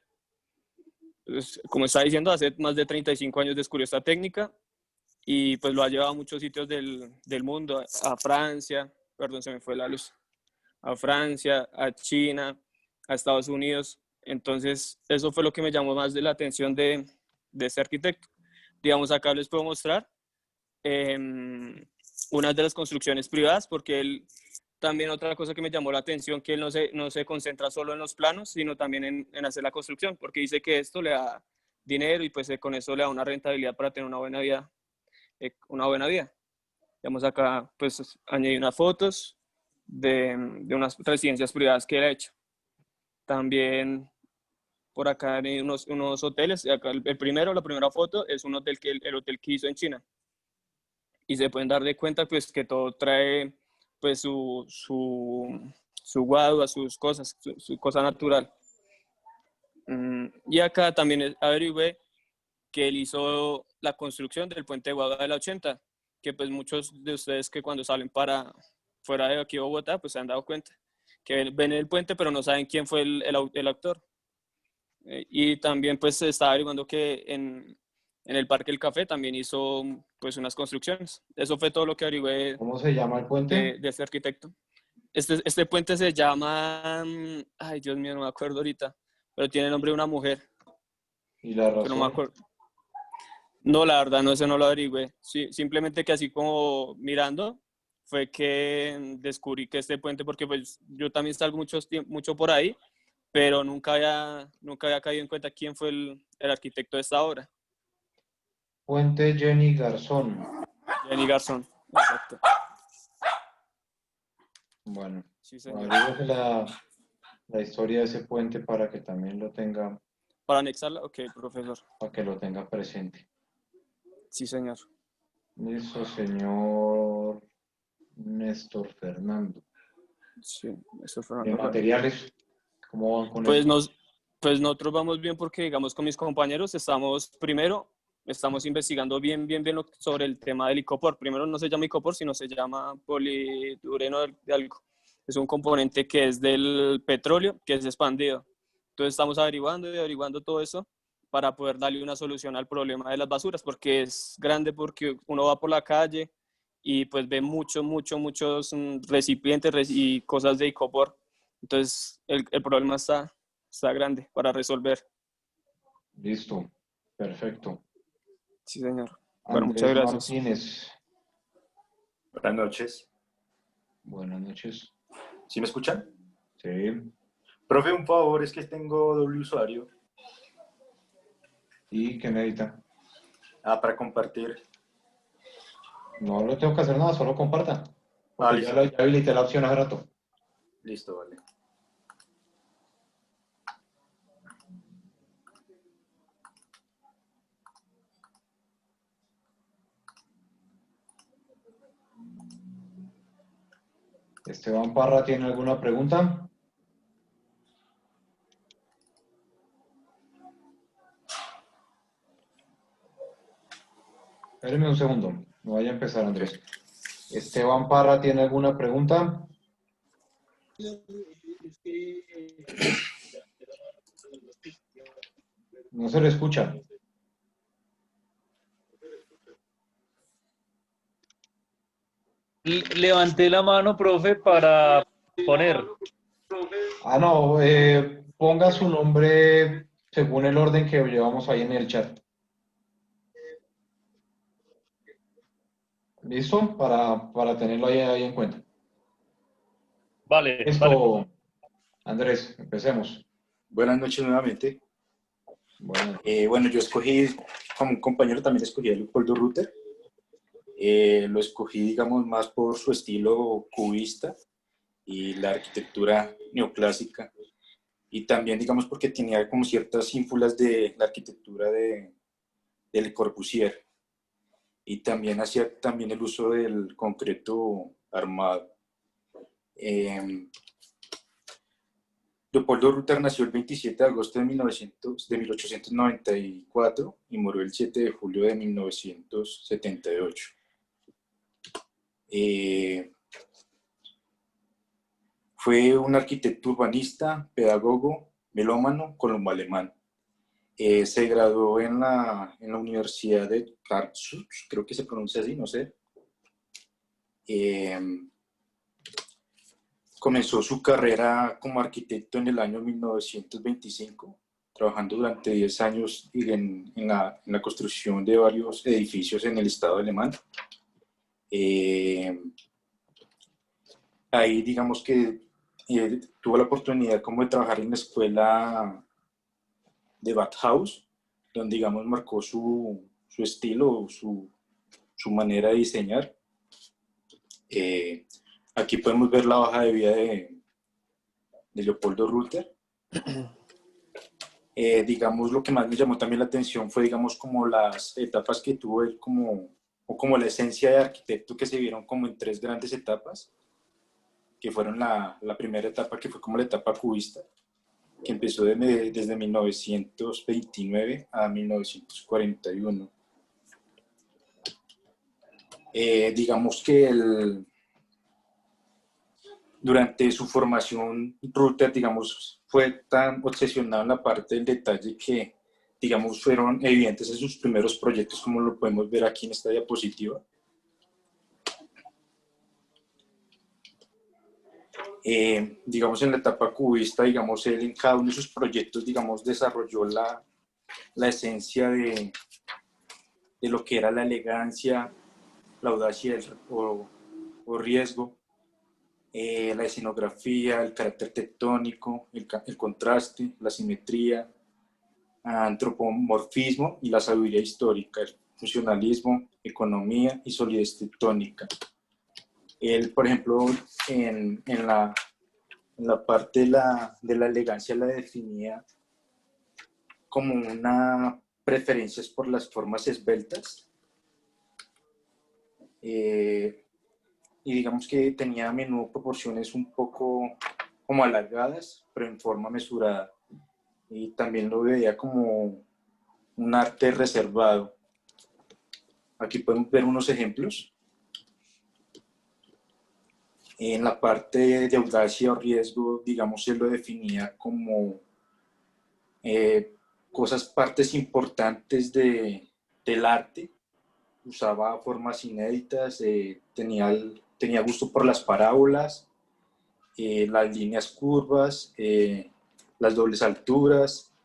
Pues, como está diciendo, hace más de 35 años descubrió esta técnica y pues lo ha llevado a muchos sitios del mundo, a Francia, perdón, se me fue la luz, a Francia, a China, a Estados Unidos. Entonces, eso fue lo que me llamó más de la atención de este arquitecto. Digamos, acá les puedo mostrar una de las construcciones privadas, porque él también otra cosa que me llamó la atención, que él no se concentra solo en los planos, sino también en hacer la construcción, porque dice que esto le da dinero y pues con eso le da una rentabilidad para tener una buena vida. Digamos acá, pues añadí unas fotos de unas residencias privadas que él ha hecho. También por acá hay unos hoteles. Acá la primera foto es un hotel el hotel que hizo en China. Y se pueden dar de cuenta pues que todo trae pues su guadua, sus cosas, su cosa natural. Y acá también averigüé que él hizo la construcción del puente de Guadua de la 80, que pues muchos de ustedes que cuando salen para fuera de aquí Bogotá, pues se han dado cuenta, que ven el puente pero no saben quién fue el autor. Y también pues se está averiguando que en el Parque del Café también hizo pues unas construcciones. Eso fue todo lo que averigüé ¿Cómo se llama el puente? de este arquitecto. Este puente se llama, ay Dios mío, no me acuerdo ahorita, pero tiene el nombre de una mujer. ¿Y la Pero no me razón? acuerdo. No, la verdad, no, eso no lo averigüé. Sí, simplemente que así como mirando, fue que descubrí que este puente, porque pues yo también salgo mucho por ahí, pero nunca había caído en cuenta quién fue el arquitecto de esta obra. Puente Jenny Garzón. Jenny Garzón, exacto. Bueno, Sí, señor. averigüe la historia de ese puente para que también lo tenga, ¿Para anexarla? Ok, profesor. para que lo tenga presente. Sí, señor. Listo, señor Néstor Fernando. Sí, eso fue De una raya. materiales, ¿cómo van con Pues, eso? pues nosotros vamos bien porque, digamos, con mis compañeros estamos investigando bien sobre el tema del icopor. Primero no se llama icopor, sino se llama polidureno de algo. Es un componente que es del petróleo, que es expandido. Entonces estamos averiguando y averiguando todo eso para poder darle una solución al problema de las basuras, porque es grande, porque uno va por la calle y pues ve muchos recipientes y cosas de icopor. Entonces el problema está grande para resolver. Listo, perfecto. Sí, señor. Bueno, muchas Andrés gracias. Martínez, Buenas noches. buenas noches. ¿Sí me escuchan? Sí, Profe, un favor, es que tengo doble usuario. ¿y qué necesita? Para compartir. No lo tengo que hacer nada, solo comparta. Porque Listo. ya habilité la opción hace rato. Listo, vale. Esteban Parra, ¿tiene alguna pregunta? Espéreme un segundo, no vaya a empezar, Andrés. Esteban Parra, ¿tiene alguna pregunta? No se le escucha. Levanté la mano, profe, para poner. No, ponga su nombre según el orden que llevamos ahí en el chat. ¿Listo? Para tenerlo ahí en cuenta. Vale, vale. Listo, Andrés, empecemos. Buenas noches nuevamente. Bueno, Bueno, yo escogí, como un compañero también escogí a Leopoldo Rutter. Lo escogí, digamos, más por su estilo cubista y la arquitectura neoclásica. Y también, digamos, porque tenía como ciertas ínfulas de la arquitectura de Le Corbusier. Y también hacía también el uso del concreto armado. Leopoldo Rutter nació el 27 de agosto de 1894 y murió el 7 de julio de 1978. Fue un arquitecto urbanista, pedagogo, melómano, colombo-alemán. Se graduó en la Universidad de Karlsruhe, creo que se pronuncia así, no sé. Comenzó su carrera como arquitecto en el año 1925, trabajando durante 10 años en la construcción de varios edificios en el Estado alemán. Ahí digamos que tuvo la oportunidad como de trabajar en la escuela de Bauhaus, donde digamos marcó su estilo, su manera de diseñar. Aquí podemos ver la hoja de vida de Leopoldo Rutter. Digamos, lo que más me llamó también la atención fue, digamos, como las etapas que tuvo él o como la esencia de arquitecto que se vieron como en tres grandes etapas, que fueron la primera etapa, que fue como la etapa cubista, que empezó desde 1929 a 1941. Digamos que durante su formación, Rutter, digamos, fue tan obsesionado en la parte del detalle que, digamos, fueron evidentes en sus primeros proyectos, como lo podemos ver aquí en esta diapositiva. Digamos, en la etapa cubista, digamos, él en cada uno de sus proyectos, digamos, desarrolló la esencia de lo que era la elegancia, la audacia o riesgo, la escenografía, el carácter tectónico, el contraste, la simetría, antropomorfismo y la sabiduría histórica, el funcionalismo, economía y solidez tectónica. Él, por ejemplo, en la parte de la elegancia la definía como una preferencia por las formas esbeltas, y digamos que tenía a menudo proporciones un poco como alargadas, pero en forma mesurada, y también lo veía como un arte reservado. Aquí podemos ver unos ejemplos. En la parte de audacia o riesgo, digamos, él lo definía como partes importantes del arte. Usaba formas inéditas, tenía gusto por las parábolas, las líneas curvas, las dobles alturas,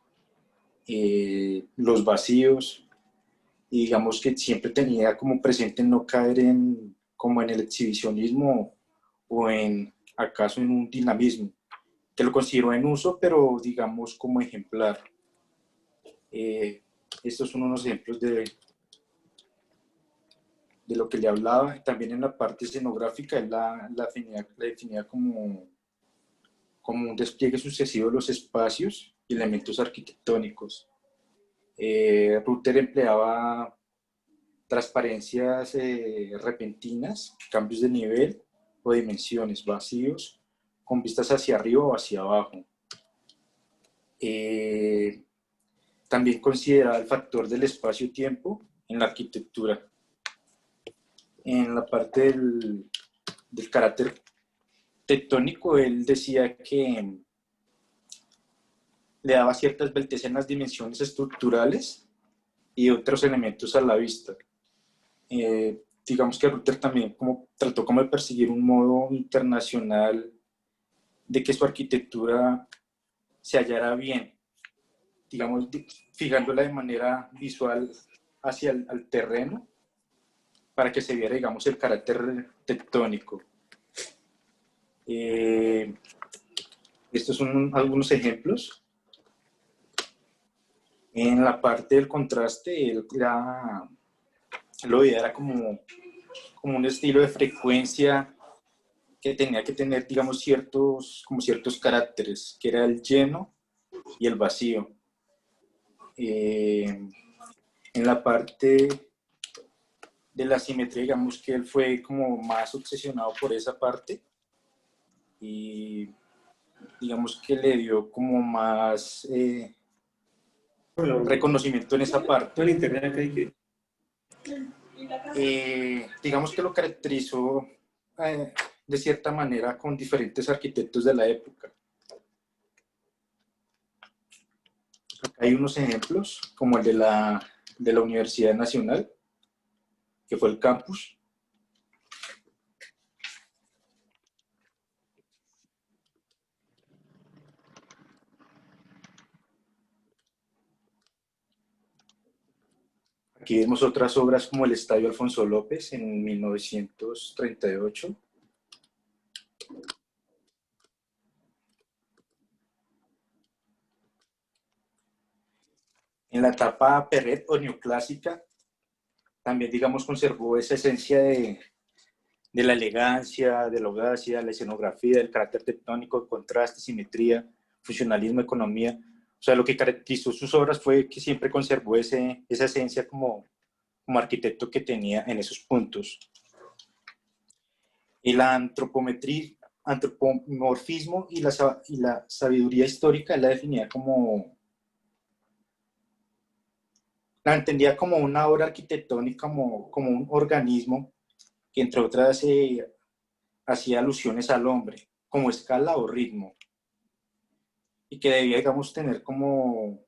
los vacíos, y digamos que siempre tenía como presente no caer como en el exhibicionismo o acaso en un dinamismo, que lo considero en uso, pero digamos como ejemplar. Estos son unos ejemplos de lo que le hablaba. También en la parte escenográfica él la definía como un despliegue sucesivo de los espacios y elementos arquitectónicos. Ruther empleaba transparencias repentinas, cambios de nivel o dimensiones, vacíos, con vistas hacia arriba o hacia abajo. También consideraba el factor del espacio-tiempo en la arquitectura. En la parte del carácter tectónico, él decía que le daba cierta esbeltez en las dimensiones estructurales y otros elementos a la vista. Digamos que Ruther también trató como de perseguir un modo internacional de que su arquitectura se hallara bien, digamos, fijándola de manera visual hacia el terreno para que se viera, digamos, el carácter tectónico. Estos son algunos ejemplos. En la parte del contraste, él lo veía era como un estilo de frecuencia que tenía que tener, digamos, ciertos caracteres, que era el lleno y el vacío. En la parte de la simetría, digamos que él fue como más obsesionado por esa parte y digamos que le dio como más reconocimiento en esa parte. Digamos que lo caracterizó de cierta manera con diferentes arquitectos de la época. Acá hay unos ejemplos, como el de la Universidad Nacional, que fue el campus. Aquí vemos otras obras como el Estadio Alfonso López en 1938. En la etapa Perret o neoclásica, también, digamos, conservó esa esencia de la elegancia, de la audacia, la escenografía, del carácter tectónico, el contraste, simetría, funcionalismo, economía. O sea, lo que caracterizó sus obras fue que siempre conservó esa esencia como arquitecto que tenía en esos puntos. Y la antropomorfismo y la sabiduría histórica la definía la entendía como una obra arquitectónica, como un organismo que, entre otras, hacía alusiones al hombre, como escala o ritmo, y que debía, digamos, tener como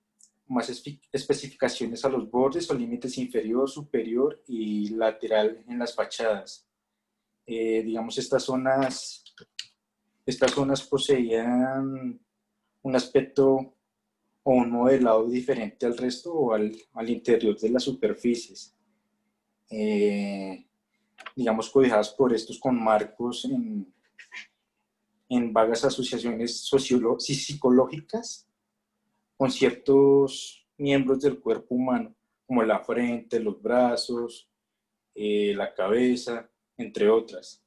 más especificaciones a los bordes o límites inferior, superior y lateral en las fachadas. Digamos, estas zonas poseían un aspecto o un modelado diferente al resto o al interior de las superficies. Digamos, cobijadas por estos con marcos en vagas asociaciones psicológicas con ciertos miembros del cuerpo humano, como la frente, los brazos, la cabeza, entre otras.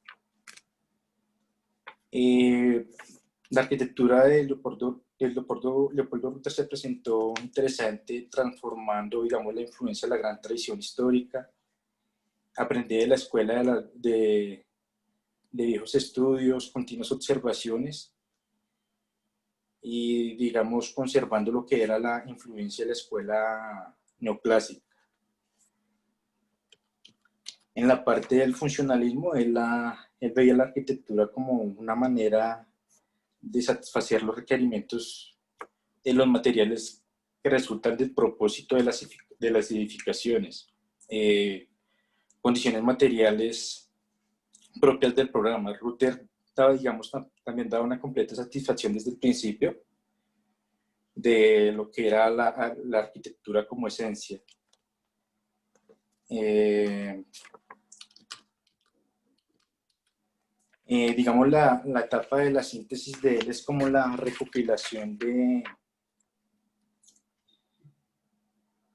La arquitectura de Leopoldo Rutter se presentó interesante, transformando, digamos, la influencia de la gran tradición histórica. Aprendí de la escuela de viejos estudios, continuas observaciones y, digamos, conservando lo que era la influencia de la escuela neoclásica. En la parte del funcionalismo, él veía la arquitectura como una manera de satisfacer los requerimientos de los materiales que resultan del propósito de las edificaciones. Condiciones materiales propias del programa. Rutter también daba una completa satisfacción desde el principio de lo que era la arquitectura como esencia. Digamos, la etapa de la síntesis de él es como la recopilación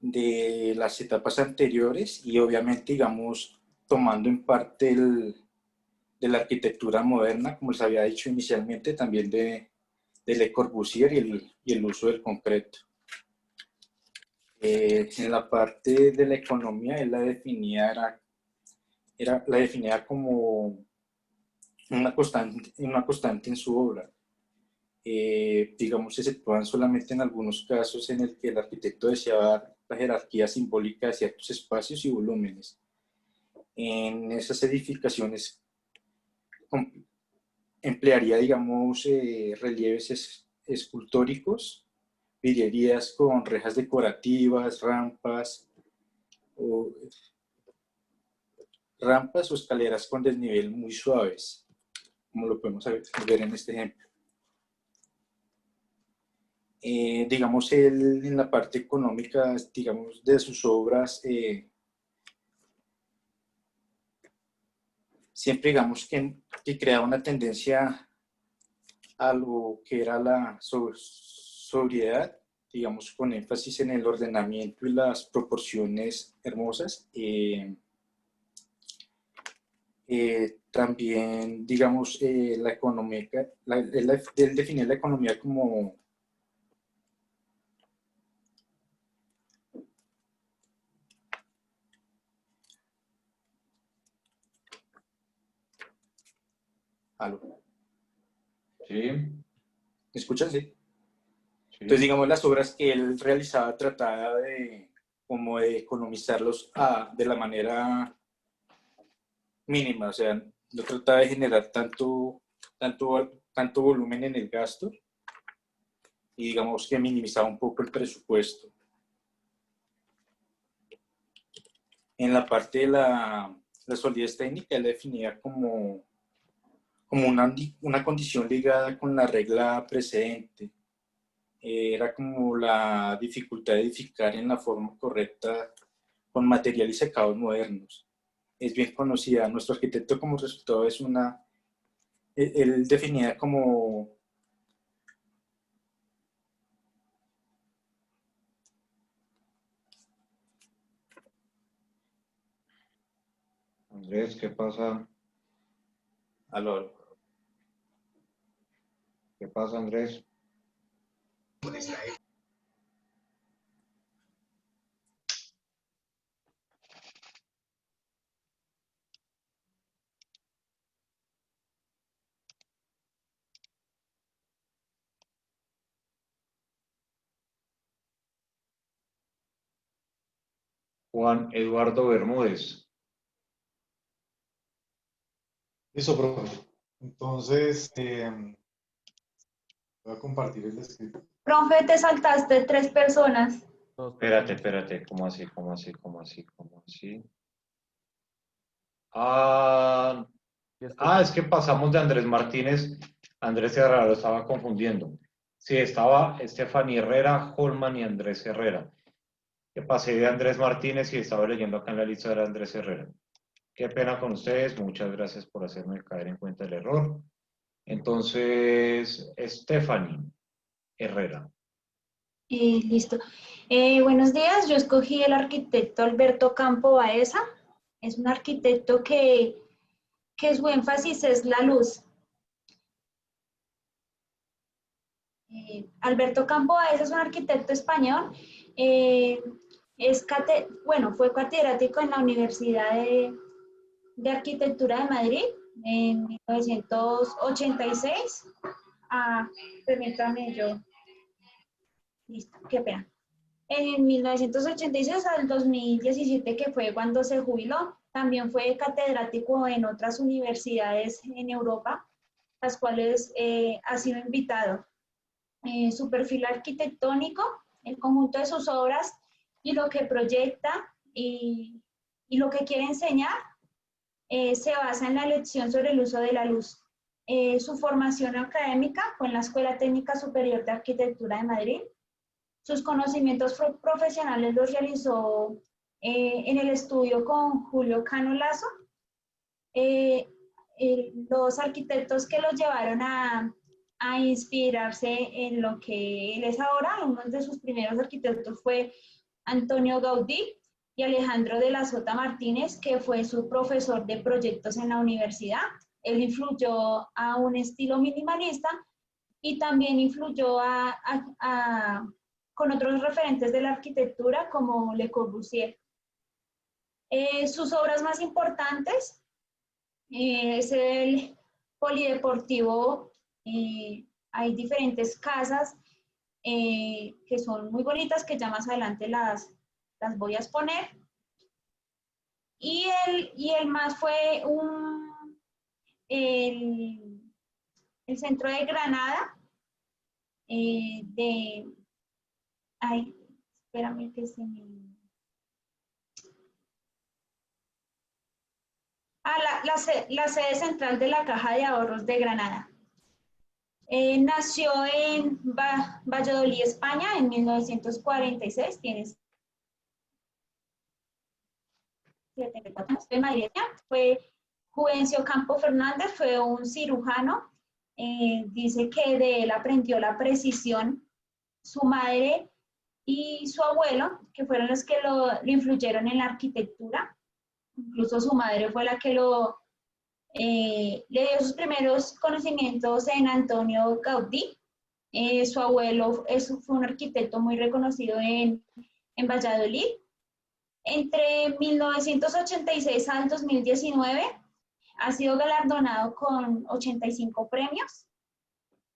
de las etapas anteriores y obviamente, digamos, tomando en parte de la arquitectura moderna, como les había dicho inicialmente, también de Le Corbusier y el uso del concreto. En la parte de la economía, él la definía como una constante en su obra. Digamos, se exceptúan solamente en algunos casos en el que el arquitecto deseaba la jerarquía simbólica de ciertos espacios y volúmenes. En esas edificaciones emplearía, digamos, relieves escultóricos, vidrierías con rejas decorativas, rampas o escaleras con desnivel muy suaves, como lo podemos ver en este ejemplo. Digamos, él en la parte económica, digamos, de sus obras, siempre, digamos, que creaba una tendencia a lo que era la sobriedad, digamos, con énfasis en el ordenamiento y las proporciones hermosas. También, digamos, la economía, él definía la economía como ¿aló? Sí. ¿Me escuchan? Sí. Sí. Entonces, digamos, las obras que él realizaba trataba de economizarlos de la manera mínima, o sea, no trataba de generar tanto volumen en el gasto y, digamos, que minimizaba un poco el presupuesto. En la parte de la solidez técnica, él definía como una condición ligada con la regla precedente. Era como la dificultad de edificar en la forma correcta con materiales secados modernos. Es bien conocida. Nuestro arquitecto, como resultado, él definía como Andrés, ¿qué pasa? Aló. ¿Qué pasa, Andrés? Juan Eduardo Bermúdez. Listo, profe. Entonces, voy a compartir el escrito. Profe, te saltaste 3 personas. Espérate, ¿cómo así? Es que pasamos de Andrés Martínez, Andrés Herrera, lo estaba confundiendo. Sí, estaba Stephanie Herrera, Holman y Andrés Herrera. Que pasé de Andrés Martínez y estaba leyendo acá en la lista de Andrés Herrera. Qué pena con ustedes, muchas gracias por hacerme caer en cuenta el error. Entonces, Stephanie Herrera. Listo. Buenos días, yo escogí el arquitecto Alberto Campo Baeza. Es un arquitecto que su énfasis es la luz. Alberto Campo Baeza es un arquitecto español. Fue catedrático en la Universidad de Arquitectura de Madrid en 1986. Permítame yo. Listo, qué pena. En 1986 al 2017, que fue cuando se jubiló, también fue catedrático en otras universidades en Europa, las cuales ha sido invitado. Su perfil arquitectónico, el conjunto de sus obras y lo que proyecta y lo que quiere enseñar se basa en la lección sobre el uso de la luz. Su formación académica fue en la Escuela Técnica Superior de Arquitectura de Madrid. Sus conocimientos profesionales los realizó en el estudio con Julio Cano Lazo. Los arquitectos que los llevaron a inspirarse en lo que él es ahora, uno de sus primeros arquitectos fue Antonio Gaudí y Alejandro de la Sota Martínez, que fue su profesor de proyectos en la universidad. Él influyó a un estilo minimalista y también influyó con otros referentes de la arquitectura como Le Corbusier. Sus obras más importantes es el polideportivo. Hay diferentes casas que son muy bonitas, que ya más adelante las voy a exponer. Y el más fue el centro de Granada, espérame que se me... la sede central de la Caja de Ahorros de Granada. Nació en Valladolid, España, en 1946. Tiene 74 años. De Madrid. Fue Juvencio Campo Fernández, fue un cirujano. Dice que de él aprendió la precisión su madre y su abuelo, que fueron los que lo influyeron en la arquitectura. Incluso su madre fue la que le dio sus primeros conocimientos en Antonio Gaudí. Su abuelo fue un arquitecto muy reconocido en Valladolid. Entre 1986 al 2019 ha sido galardonado con 85 premios,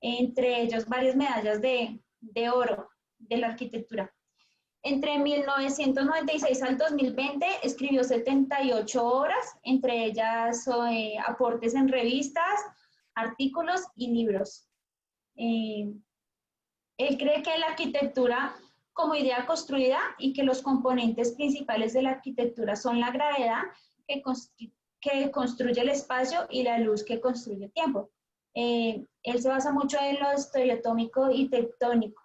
entre ellos varias medallas de oro de la arquitectura. Entre 1996 al 2020 escribió 78 obras, entre ellas aportes en revistas, artículos y libros. Él cree que la arquitectura como idea construida y que los componentes principales de la arquitectura son la gravedad que construye el espacio y la luz que construye el tiempo. Él se basa mucho en lo estereotómico y tectónico.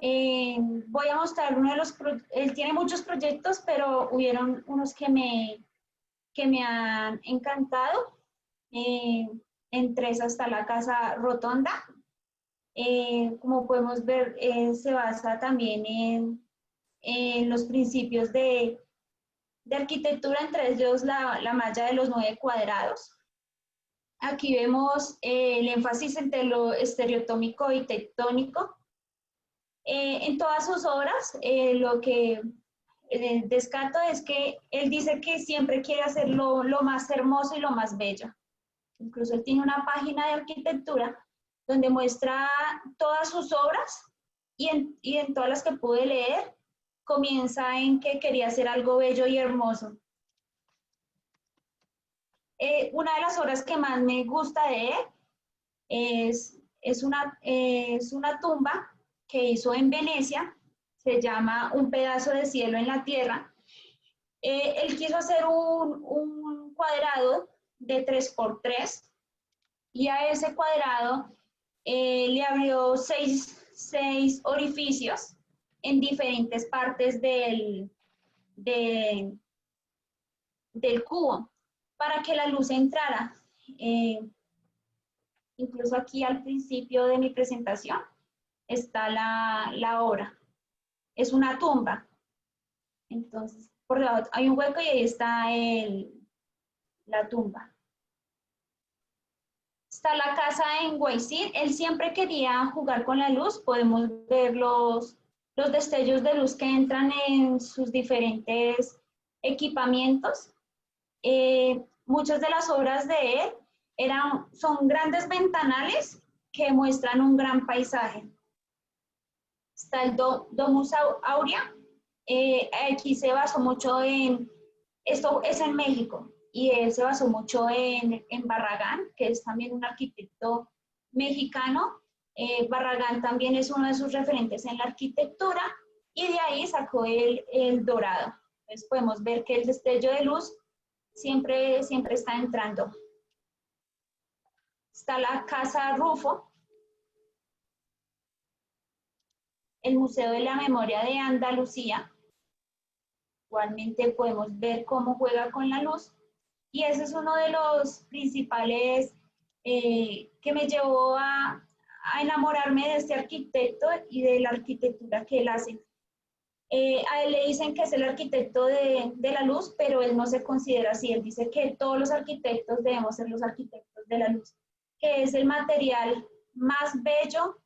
Voy a mostrar uno de los... Él tiene muchos proyectos, pero hubieron unos que me han encantado. Entre esas está la Casa Rotonda. Como podemos ver, se basa también en los principios de arquitectura, entre ellos la malla de los 9 cuadrados. Aquí vemos el énfasis entre lo estereotómico y tectónico. En todas sus obras, lo que descarto es que él dice que siempre quiere hacer lo más hermoso y lo más bello. Incluso él tiene una página de arquitectura donde muestra todas sus obras y en todas las que pude leer, comienza en que quería hacer algo bello y hermoso. Una de las obras que más me gusta de él es una tumba que hizo en Venecia, se llama Un pedazo de cielo en la tierra. Él quiso hacer un cuadrado de 3x3 y a ese cuadrado le abrió seis orificios en diferentes partes del cubo para que la luz entrara. Incluso aquí al principio de mi presentación está la obra. Es una tumba. Entonces, por debajo hay un hueco y ahí está la tumba. Está la casa en Guaycín. Él siempre quería jugar con la luz. Podemos ver los destellos de luz que entran en sus diferentes equipamientos. Muchas de las obras de él son grandes ventanales que muestran un gran paisaje. Está el Domus Aurea. Aquí se basó mucho esto es en México, y él se basó mucho en Barragán, que es también un arquitecto mexicano. Barragán también es uno de sus referentes en la arquitectura, y de ahí sacó el dorado. Entonces podemos ver que el destello de luz siempre está entrando. Está la Casa Rufo, el Museo de la Memoria de Andalucía. Igualmente podemos ver cómo juega con la luz, y ese es uno de los principales que me llevó a enamorarme de este arquitecto y de la arquitectura que él hace. A él le dicen que es el arquitecto de la luz, pero él no se considera así. Él dice que todos los arquitectos debemos ser los arquitectos de la luz, que es el material más bello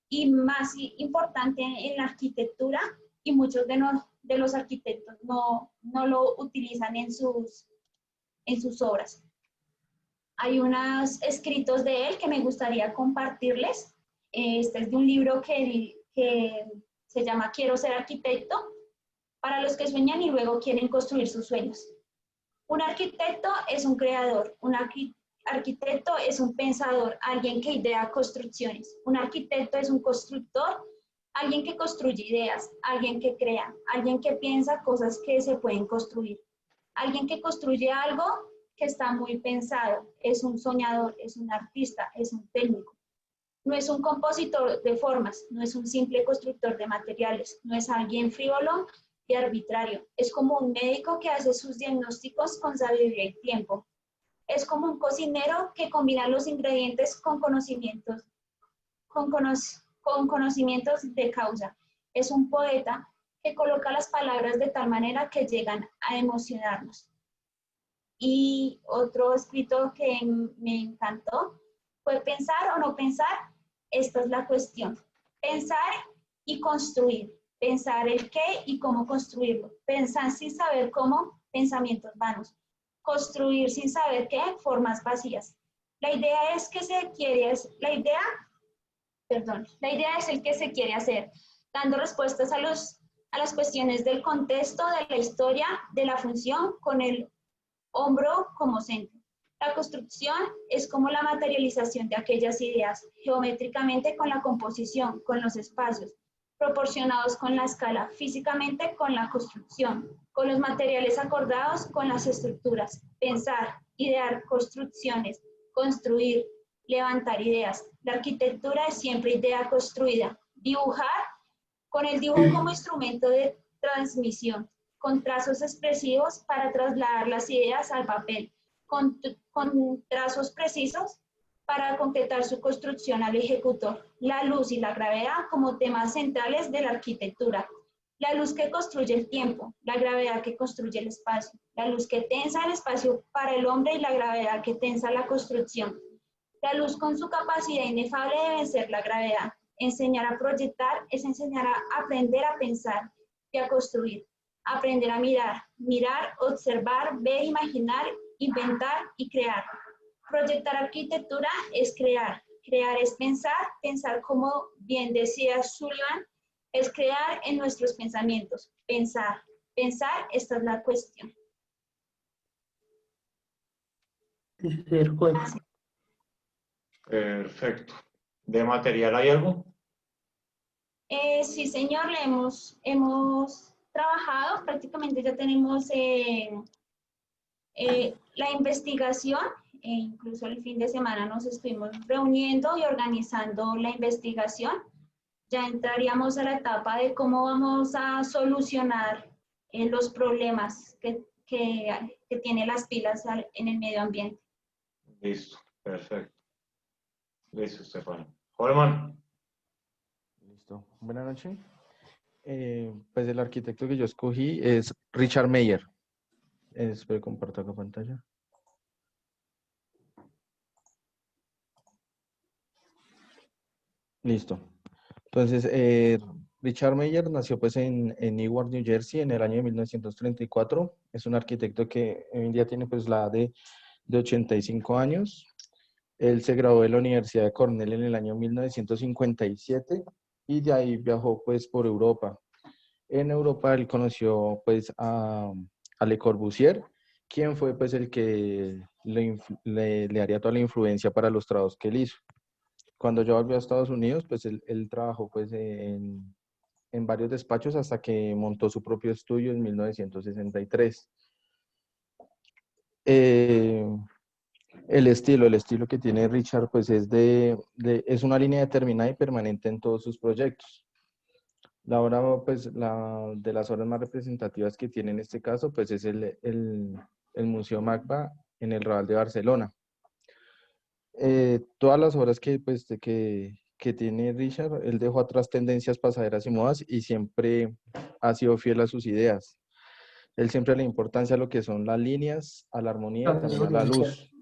y más importante en la arquitectura, y muchos de los arquitectos no lo utilizan en sus obras. Hay unos escritos de él que me gustaría compartirles. Este es de un libro que se llama Quiero ser arquitecto, para los que sueñan y luego quieren construir sus sueños. Un arquitecto es un creador, un arquitecto es un pensador, alguien que idea construcciones. Un arquitecto es un constructor, alguien que construye ideas, alguien que crea, alguien que piensa cosas que se pueden construir. Alguien que construye algo que está muy pensado, es un soñador, es un artista, es un técnico. No es un compositor de formas, no es un simple constructor de materiales, no es alguien frívolo y arbitrario. Es como un médico que hace sus diagnósticos con sabiduría y tiempo. Es como un cocinero que combina los ingredientes con conocimientos de causa. Es un poeta que coloca las palabras de tal manera que llegan a emocionarnos. Y otro escrito que me encantó fue Pensar o no pensar. Esta es la cuestión. Pensar y construir. Pensar el qué y cómo construirlo. Pensar sin saber cómo, pensamientos vanos. Construir sin saber qué, formas vacías. La idea es el que se quiere hacer, dando respuestas a las cuestiones del contexto, de la historia, de la función, con el hombro como centro. La construcción es como la materialización de aquellas ideas, geométricamente con la composición, con los espacios, proporcionados con la escala, físicamente con la construcción, con los materiales acordados con las estructuras. Pensar, idear construcciones, construir, levantar ideas. La arquitectura es siempre idea construida. Dibujar, con el dibujo como instrumento de transmisión, con trazos expresivos para trasladar las ideas al papel, con trazos precisos para concretar su construcción al ejecutor. La luz y la gravedad como temas centrales de la arquitectura. La luz que construye el tiempo, la gravedad que construye el espacio, la luz que tensa el espacio para el hombre y la gravedad que tensa la construcción. La luz con su capacidad inefable de vencer la gravedad. Enseñar a proyectar es enseñar a aprender a pensar y a construir. Aprender a mirar, observar, ver, imaginar, inventar y crear. Proyectar arquitectura es crear. Crear es pensar como bien decía Sullivan, es crear en nuestros pensamientos. Pensar, esta es la cuestión. Perfecto. ¿De material hay algo? Sí, señor, hemos trabajado, prácticamente ya tenemos la investigación, incluso el fin de semana nos estuvimos reuniendo y organizando la investigación. Ya entraríamos a la etapa de cómo vamos a solucionar los problemas que tiene las pilas en el medio ambiente. Listo, perfecto. Listo, Estefano. Holman. Listo. Buenas noches. Pues el arquitecto que yo escogí es Richard Meyer. Espero compartir la pantalla. Listo. Entonces, Richard Meyer nació pues en Newark, New Jersey, en el año de 1934. Es un arquitecto que hoy en día tiene pues la edad de 85 años. Él se graduó de la Universidad de Cornell en el año 1957 y de ahí viajó pues por Europa. En Europa él conoció pues a Le Corbusier, quien fue pues el que le haría toda la influencia para los trabajos que él hizo. Cuando yo volví a Estados Unidos, pues él trabajó pues en varios despachos hasta que montó su propio estudio en 1963. Eh, el estilo que tiene Richard, pues es una línea determinada y permanente en todos sus proyectos. La obra, pues, de las obras más representativas que tiene en este caso, pues es el Museo Magba en el Raval de Barcelona. Todas las obras que tiene Richard, él dejó atrás tendencias pasajeras y modas y siempre ha sido fiel a sus ideas. Él siempre le da importancia a lo que son las líneas, a la armonía y también a la luz.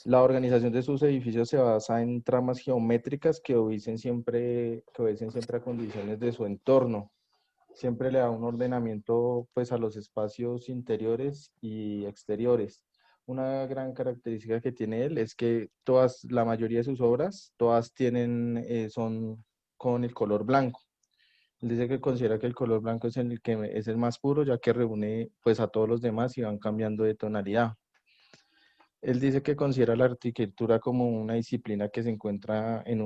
La organización de sus edificios se basa en tramas geométricas que obedecen siempre a condiciones de su entorno. Siempre le da un ordenamiento pues, a los espacios interiores y exteriores. Una gran característica que tiene él es que la mayoría de sus obras, todas son con el color blanco. Él dice que considera que el color blanco es es el más puro, ya que reúne pues, a todos los demás y van cambiando de tonalidad. Él dice que considera la arquitectura como una disciplina que se encuentra en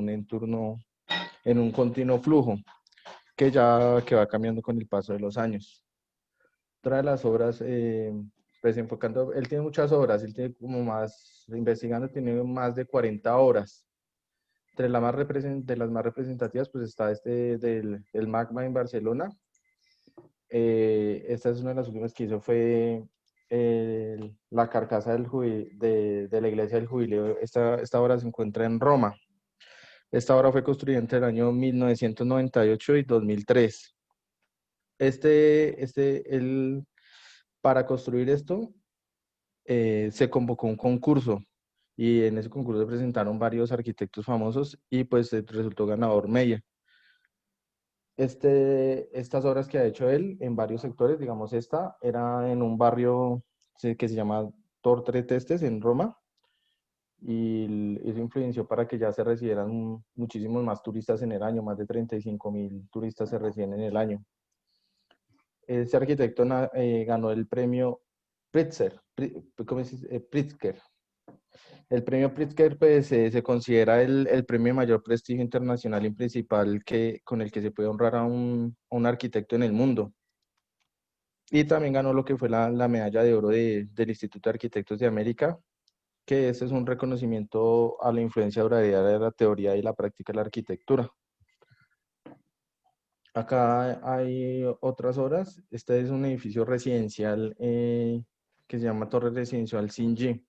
en un continuo flujo, que va cambiando con el paso de los años. Otra de las obras, pues enfocando, él tiene muchas obras, él tiene investigando, tiene más de 40 obras. Entre de las más representativas, pues está el Magma en Barcelona. Esta es una de las últimas que hizo, fue la carcasa de la iglesia del Jubileo. Esta obra se encuentra en Roma. Esta obra fue construida entre el año 1998 y 2003. Para construir esto, se convocó un concurso y en ese concurso se presentaron varios arquitectos famosos y pues resultó ganador Meyer. Estas obras que ha hecho él en varios sectores, digamos esta, era en un barrio que se llama Tor Tre Testes en Roma y eso influenció para que ya se recibieran muchísimos más turistas en el año, más de 35.000 turistas se reciben en el año. Este arquitecto ganó el premio Pritzker. Pritzker. El premio Pritzker pues, se considera el premio de mayor prestigio internacional y principal con el que se puede honrar a un arquitecto en el mundo. Y también ganó lo que fue la medalla de oro del Instituto de Arquitectos de América, que este es un reconocimiento a la influencia duradera de la teoría y la práctica de la arquitectura. Acá hay otras obras. Este es un edificio residencial que se llama Torre Residencial Sinji.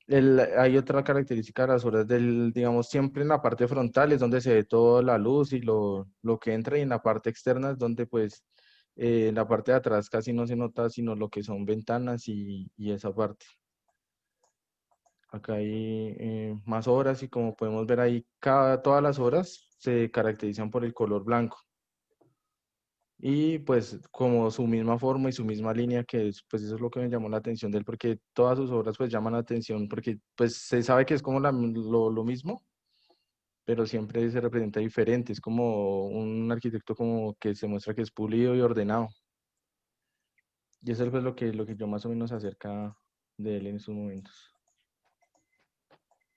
Hay otra característica de las obras digamos, siempre en la parte frontal es donde se ve toda la luz y lo que entra, y en la parte externa es donde pues en la parte de atrás casi no se nota sino lo que son ventanas y esa parte. Acá hay más obras y como podemos ver ahí, todas las obras se caracterizan por el color blanco. Y pues como su misma forma y su misma línea, pues eso es lo que me llamó la atención de él, porque todas sus obras pues llaman la atención, porque pues se sabe que es como lo mismo, pero siempre se representa diferente, es como un arquitecto como que se muestra que es pulido y ordenado. Y eso es pues lo que yo más o menos acerca de él en esos momentos.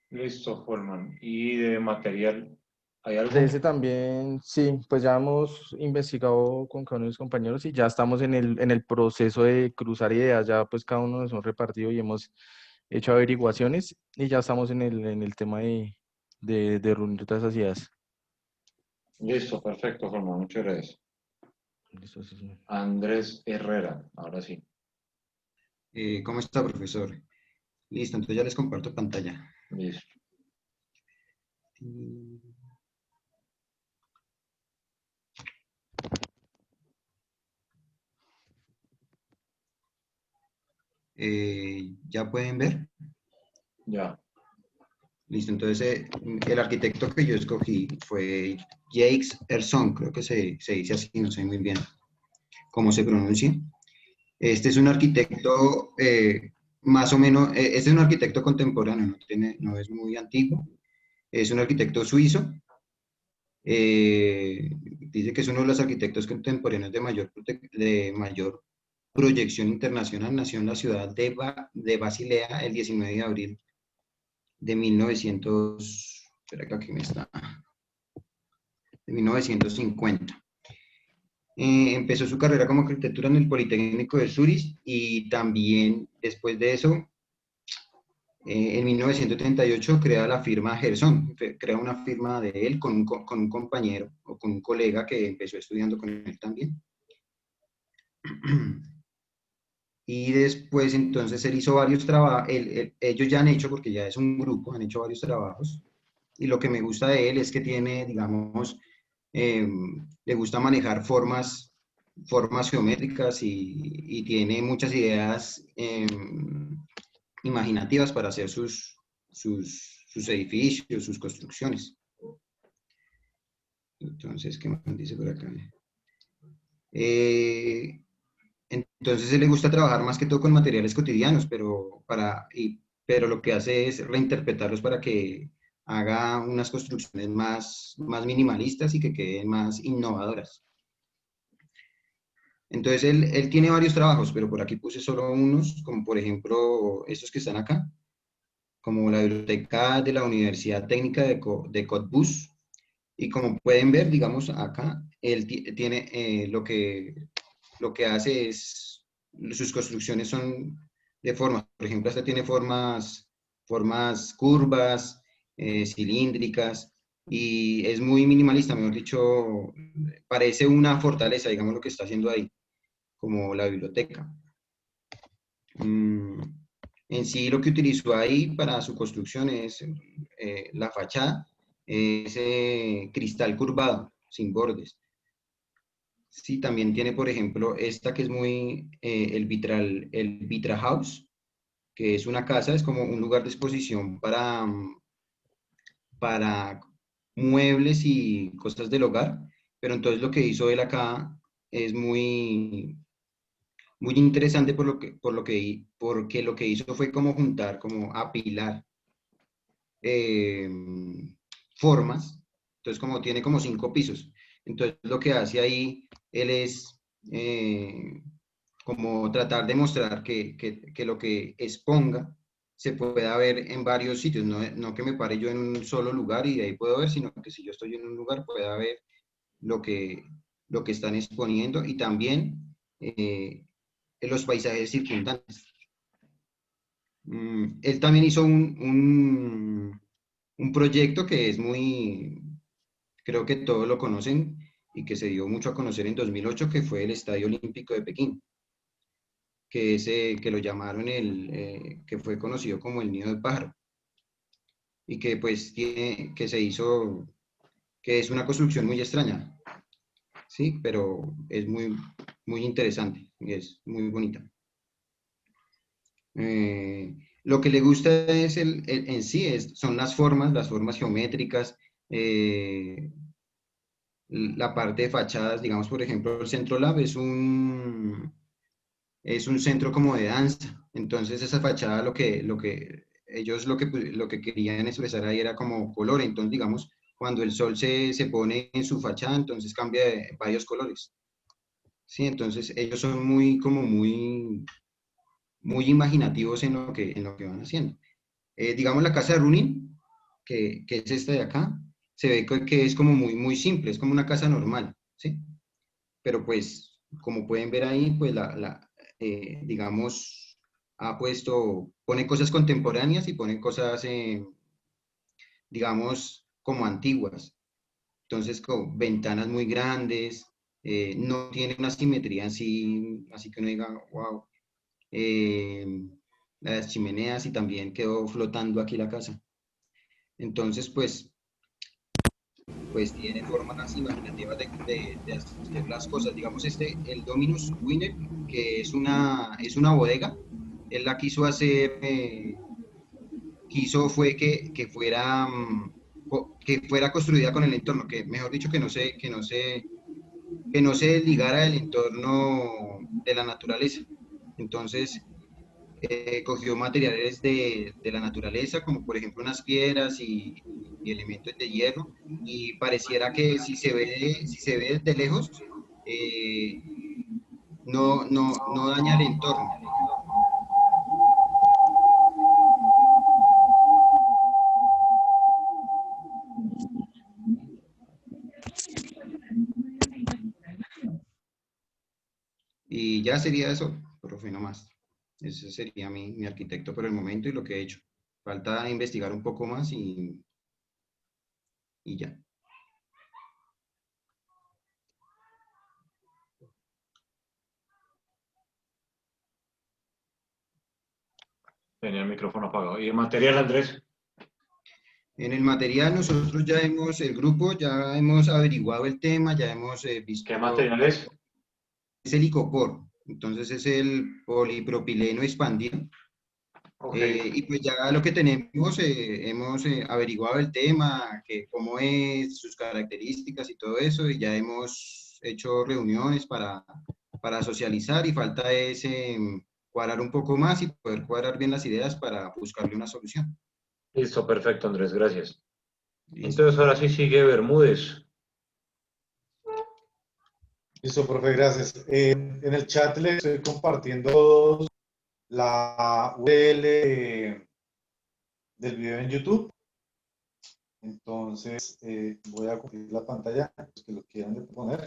Listo, Holman. ¿Y de material? ¿Hay algo? De ese también, sí, pues ya hemos investigado con cada uno de mis compañeros y ya estamos en el proceso de cruzar ideas, ya pues cada uno nos hemos repartido y hemos hecho averiguaciones y ya estamos en el tema de reunir todas esas ideas. Listo, perfecto, Holman. Muchas gracias. Listo, sí, señor. Andrés Herrera, ahora sí. ¿Cómo está, profesor? Listo, entonces ya les comparto pantalla. Listo. ¿Ya pueden ver? Ya. Listo, entonces el arquitecto que yo escogí fue Jacques Herzog, creo que se dice así, no sé muy bien cómo se pronuncia. Este es un arquitecto más o menos, este es un arquitecto contemporáneo, no es muy antiguo, es un arquitecto suizo. Dice que es uno de los arquitectos contemporáneos de mayor proyección internacional. Nació en la ciudad de Basilea el 19 de abril de 1900, espera que aquí me está, de 1950. Empezó su carrera como arquitectura en el Politécnico de Zurich y también después de eso, en 1938 crea la firma Gerson, crea una firma de él con un compañero o con un colega que empezó estudiando con él también. Y después entonces él hizo varios trabajos, ellos ya han hecho, porque ya es un grupo, han hecho varios trabajos. Y lo que me gusta de él es que tiene, digamos, le gusta manejar formas geométricas y tiene muchas ideas imaginativas para hacer sus edificios, sus construcciones. Entonces, ¿qué más dice por acá? Entonces, a él le gusta trabajar más que todo con materiales cotidianos, pero lo que hace es reinterpretarlos para que haga unas construcciones más minimalistas y que queden más innovadoras. Entonces, él tiene varios trabajos, pero por aquí puse solo unos, como por ejemplo estos que están acá, como la biblioteca de la Universidad Técnica de Cottbus. Y como pueden ver, digamos, acá, él tiene lo que hace es, sus construcciones son de formas, por ejemplo, esta tiene formas curvas, cilíndricas, y es muy minimalista, mejor dicho, parece una fortaleza, digamos, lo que está haciendo ahí, como la biblioteca. En sí, lo que utilizó ahí para su construcción es la fachada, es cristal curvado, sin bordes. Sí, también tiene, por ejemplo, esta que es muy, el Vitra House, que es una casa, es como un lugar de exposición para muebles y cosas del hogar, pero entonces lo que hizo él acá es muy interesante porque lo que hizo fue como juntar, como apilar formas, entonces como tiene como 5 pisos, entonces lo que hace ahí él es como tratar de mostrar que lo que exponga se pueda ver en varios sitios, no que me pare yo en un solo lugar y de ahí puedo ver, sino que si yo estoy en un lugar pueda ver lo que están exponiendo y también en los paisajes circundantes. Él también hizo un proyecto que es creo que todos lo conocen y que se dio mucho a conocer en 2008, que fue el Estadio Olímpico de Pekín, que lo llamaron que fue conocido como el Nido del Pájaro, y que pues que es una construcción muy extraña, sí, pero es muy interesante y es muy bonita. Lo que le gusta es en sí son las formas geométricas, la parte de fachadas, digamos, por ejemplo, el Centro Lab es un centro como de danza, entonces esa fachada ellos lo que querían expresar ahí era como color, entonces digamos, cuando el sol se pone en su fachada, entonces cambia de varios colores. Sí, entonces ellos son muy imaginativos en lo que van haciendo. Digamos la casa de Runin, que es esta de acá, se ve que es como muy simple, es como una casa normal, ¿sí? Pero pues, como pueden ver ahí, pues digamos, pone cosas contemporáneas y pone cosas, digamos, como antiguas. Entonces, con ventanas muy grandes, no tiene una simetría así que uno diga, wow. Las chimeneas y también quedó flotando aquí la casa. Entonces, pues tiene formas imaginativas de hacer las cosas. Digamos, el Dominus Winner, que es una bodega, él la quiso hacer quiso fue que fuera, que fuera construida con el entorno, que mejor dicho, que no se ligara del entorno de la naturaleza. Entonces, cogió materiales de la naturaleza, como por ejemplo unas piedras y elementos de hierro, y pareciera que si se ve desde lejos, no daña el entorno. Y ya sería eso, profe, no más. Ese sería mi arquitecto por el momento y lo que he hecho. Falta investigar un poco más y ya. Tenía el micrófono apagado. ¿Y el material, Andrés? En el material nosotros ya el grupo ya hemos averiguado el tema, ya hemos visto... ¿Qué material es? Es el icopor, entonces es el polipropileno expandido. Okay. Y pues ya lo que tenemos, hemos averiguado el tema, que cómo es, sus características y todo eso, y ya hemos hecho reuniones para socializar, y falta es cuadrar un poco más y poder cuadrar bien las ideas para buscarle una solución. Listo, perfecto, Andrés, gracias. Listo. Entonces ahora sí sigue Bermúdez. Listo, profe, gracias. En el chat le estoy compartiendo la URL del video en YouTube. Entonces, voy a compartir la pantalla, los que lo quieran poner.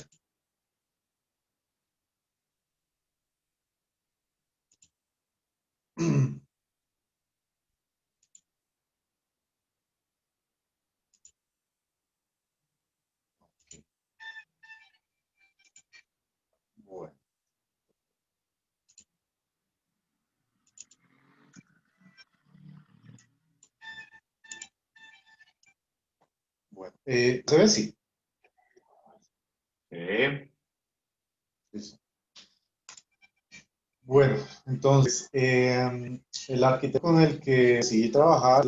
Bueno. Bueno, ¿se ve? Sí. Listo. Bueno, entonces, el arquitecto con el que decidí trabajar,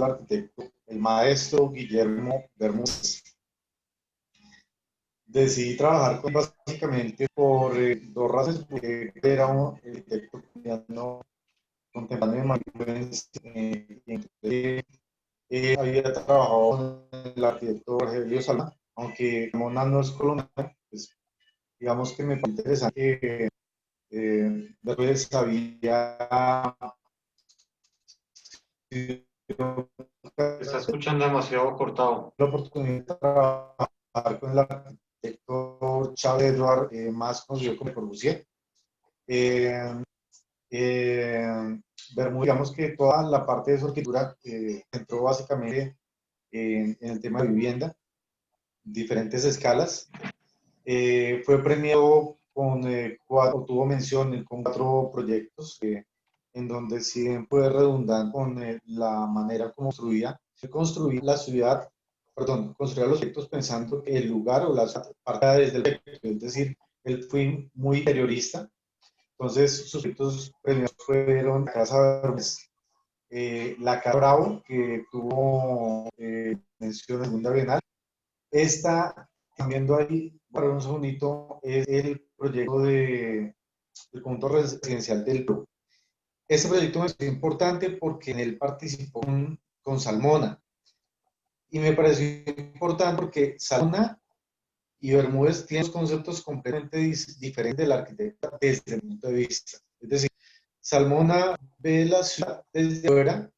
el maestro Guillermo Bermúdez. Decidí trabajar con básicamente por dos razones, porque era un arquitecto contemporáneo de mayor influencia, había trabajado con el arquitecto Rogelio Salma, aunque Mona no es colombiano, pues digamos que me parece interesante que después sabía... Se está escuchando demasiado cortado. La oportunidad de trabajar con el arquitecto Chávez Eduard, más conocido como Corbusier. Bermúdez, digamos que toda la parte de su arquitectura entró básicamente en el tema de vivienda, diferentes escalas. Fue premiado con tuvo mención con 4 proyectos, en donde siempre fue redundante con la manera como construía la ciudad, perdón, construía los proyectos pensando que el lugar o la ciudad partía desde el proyecto, es decir, él fue muy interiorista. Entonces, sus proyectos premiados fueron la Casa Bermúdez, la Casa Bravo, que tuvo mención en segunda bienal. Esta, cambiando ahí, para un segundito, es el proyecto del conjunto residencial del Blue. Este proyecto me pareció importante porque en él participó con Salmona. Y me pareció importante porque Salmona y Bermúdez tienen dos conceptos completamente diferentes de la arquitectura desde el punto de vista. Es decir, Salmona ve la ciudad desde afuera,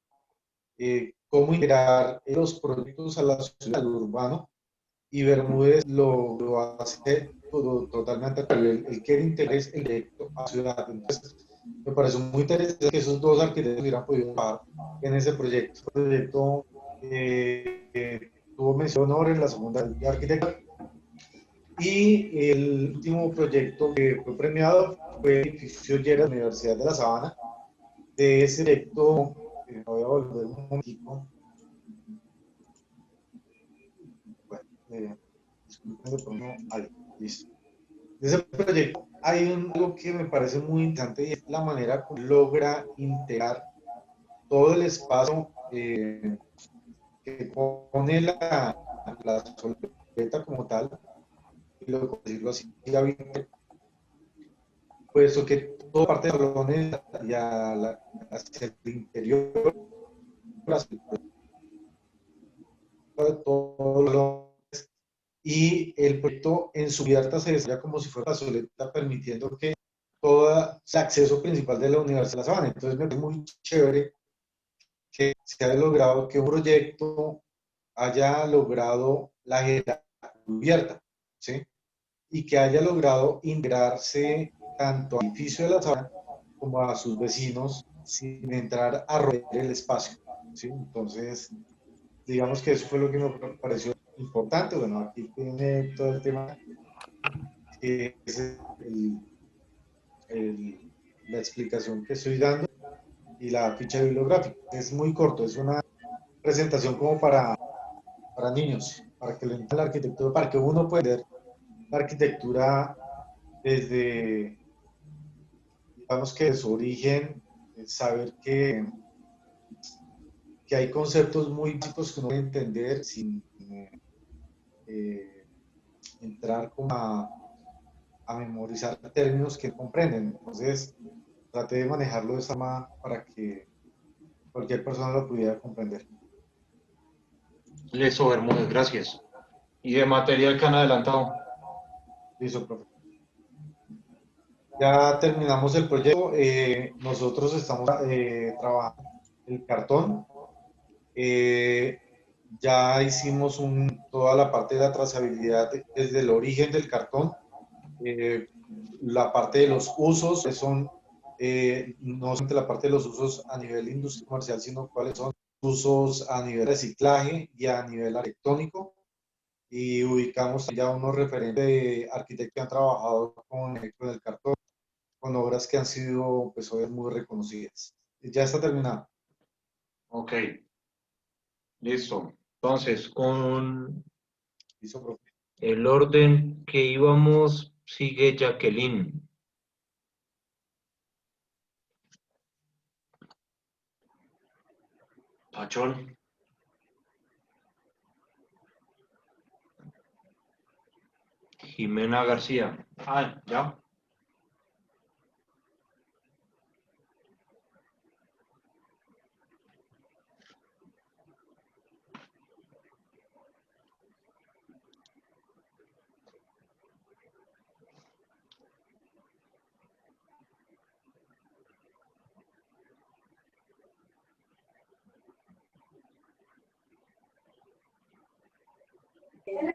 cómo integrar los proyectos a la ciudad, al urbano, y Bermúdez lo hace totalmente al revés. Él quiere integrar el proyecto a la ciudad. Entonces, me pareció muy interesante que esos dos arquitectos hubieran podido trabajar en ese proyecto. El proyecto tuvo mención de honor en la segunda de arquitectura. Y el último proyecto que fue premiado fue el edificio Lleras de la Universidad de La Sabana. De ese proyecto, voy a volver un momentico. Bueno, disculpen por no. Ahí, listo. De ese proyecto hay algo que me parece muy interesante y es la manera como logra integrar todo el espacio que pone la soleta como tal, y lo por decirlo así, puesto que toda parte de los balones hacia el interior, todos los balones, y el proyecto en su cubierta se desarrolla como si fuera la soleta, permitiendo que todo el acceso principal de la Universidad de La Sabana. Entonces me parece muy chévere que se haya logrado que un proyecto haya logrado la cubierta, ¿sí? Y que haya logrado integrarse tanto al edificio de La Sabana como a sus vecinos sin entrar a rodear el espacio, ¿sí? Entonces, digamos que eso fue lo que me pareció importante. Bueno, aquí tiene todo el tema, que es la explicación que estoy dando y la ficha bibliográfica. Es muy corto, es una presentación como para niños, para que lo entiendan la arquitectura, para que uno pueda ver la arquitectura desde, digamos que de su origen, saber que hay conceptos muy básicos que uno puede entender sin entrar como a memorizar términos que comprenden. Entonces, traté de manejarlo de esa forma para que cualquier persona lo pudiera comprender. Listo, Bermúdez, gracias. ¿Y de material que han adelantado? Listo, profe. Ya terminamos el proyecto. Nosotros estamos trabajando el cartón. Ya hicimos toda la parte de la trazabilidad desde el origen del cartón. La parte de los usos son no solamente la parte de los usos a nivel industrial comercial, sino cuáles son usos a nivel reciclaje y a nivel arquitectónico. Y ubicamos ya unos referentes de arquitectos que han trabajado con el cartón, con obras que han sido pues, muy reconocidas. Ya está terminado. Ok, listo. Entonces, con Listo, profe. el orden que íbamos, sigue Jacqueline. Pachón. Jimena García. Ah, ya.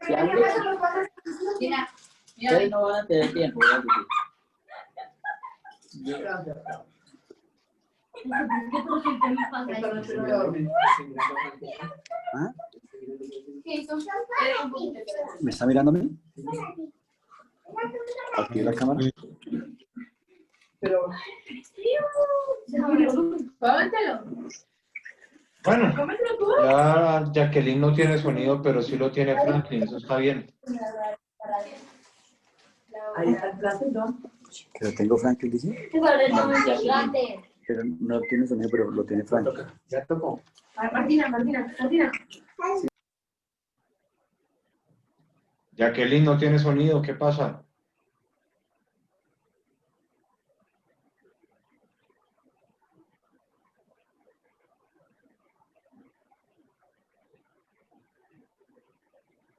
Si hablo, ustedes no van a tener tiempo. ¿Ah? ¿Me está mirando a mí? ¿Aquí la cámara? Bueno, ya Jacqueline no tiene sonido, pero sí lo tiene Franklin, eso está bien. Ahí está el plato, ¿no? Que lo tengo Franklin, dice. Pero no tiene sonido, pero lo tiene Franklin. Ya tocó. Martina. Jacqueline no tiene sonido, ¿qué pasa?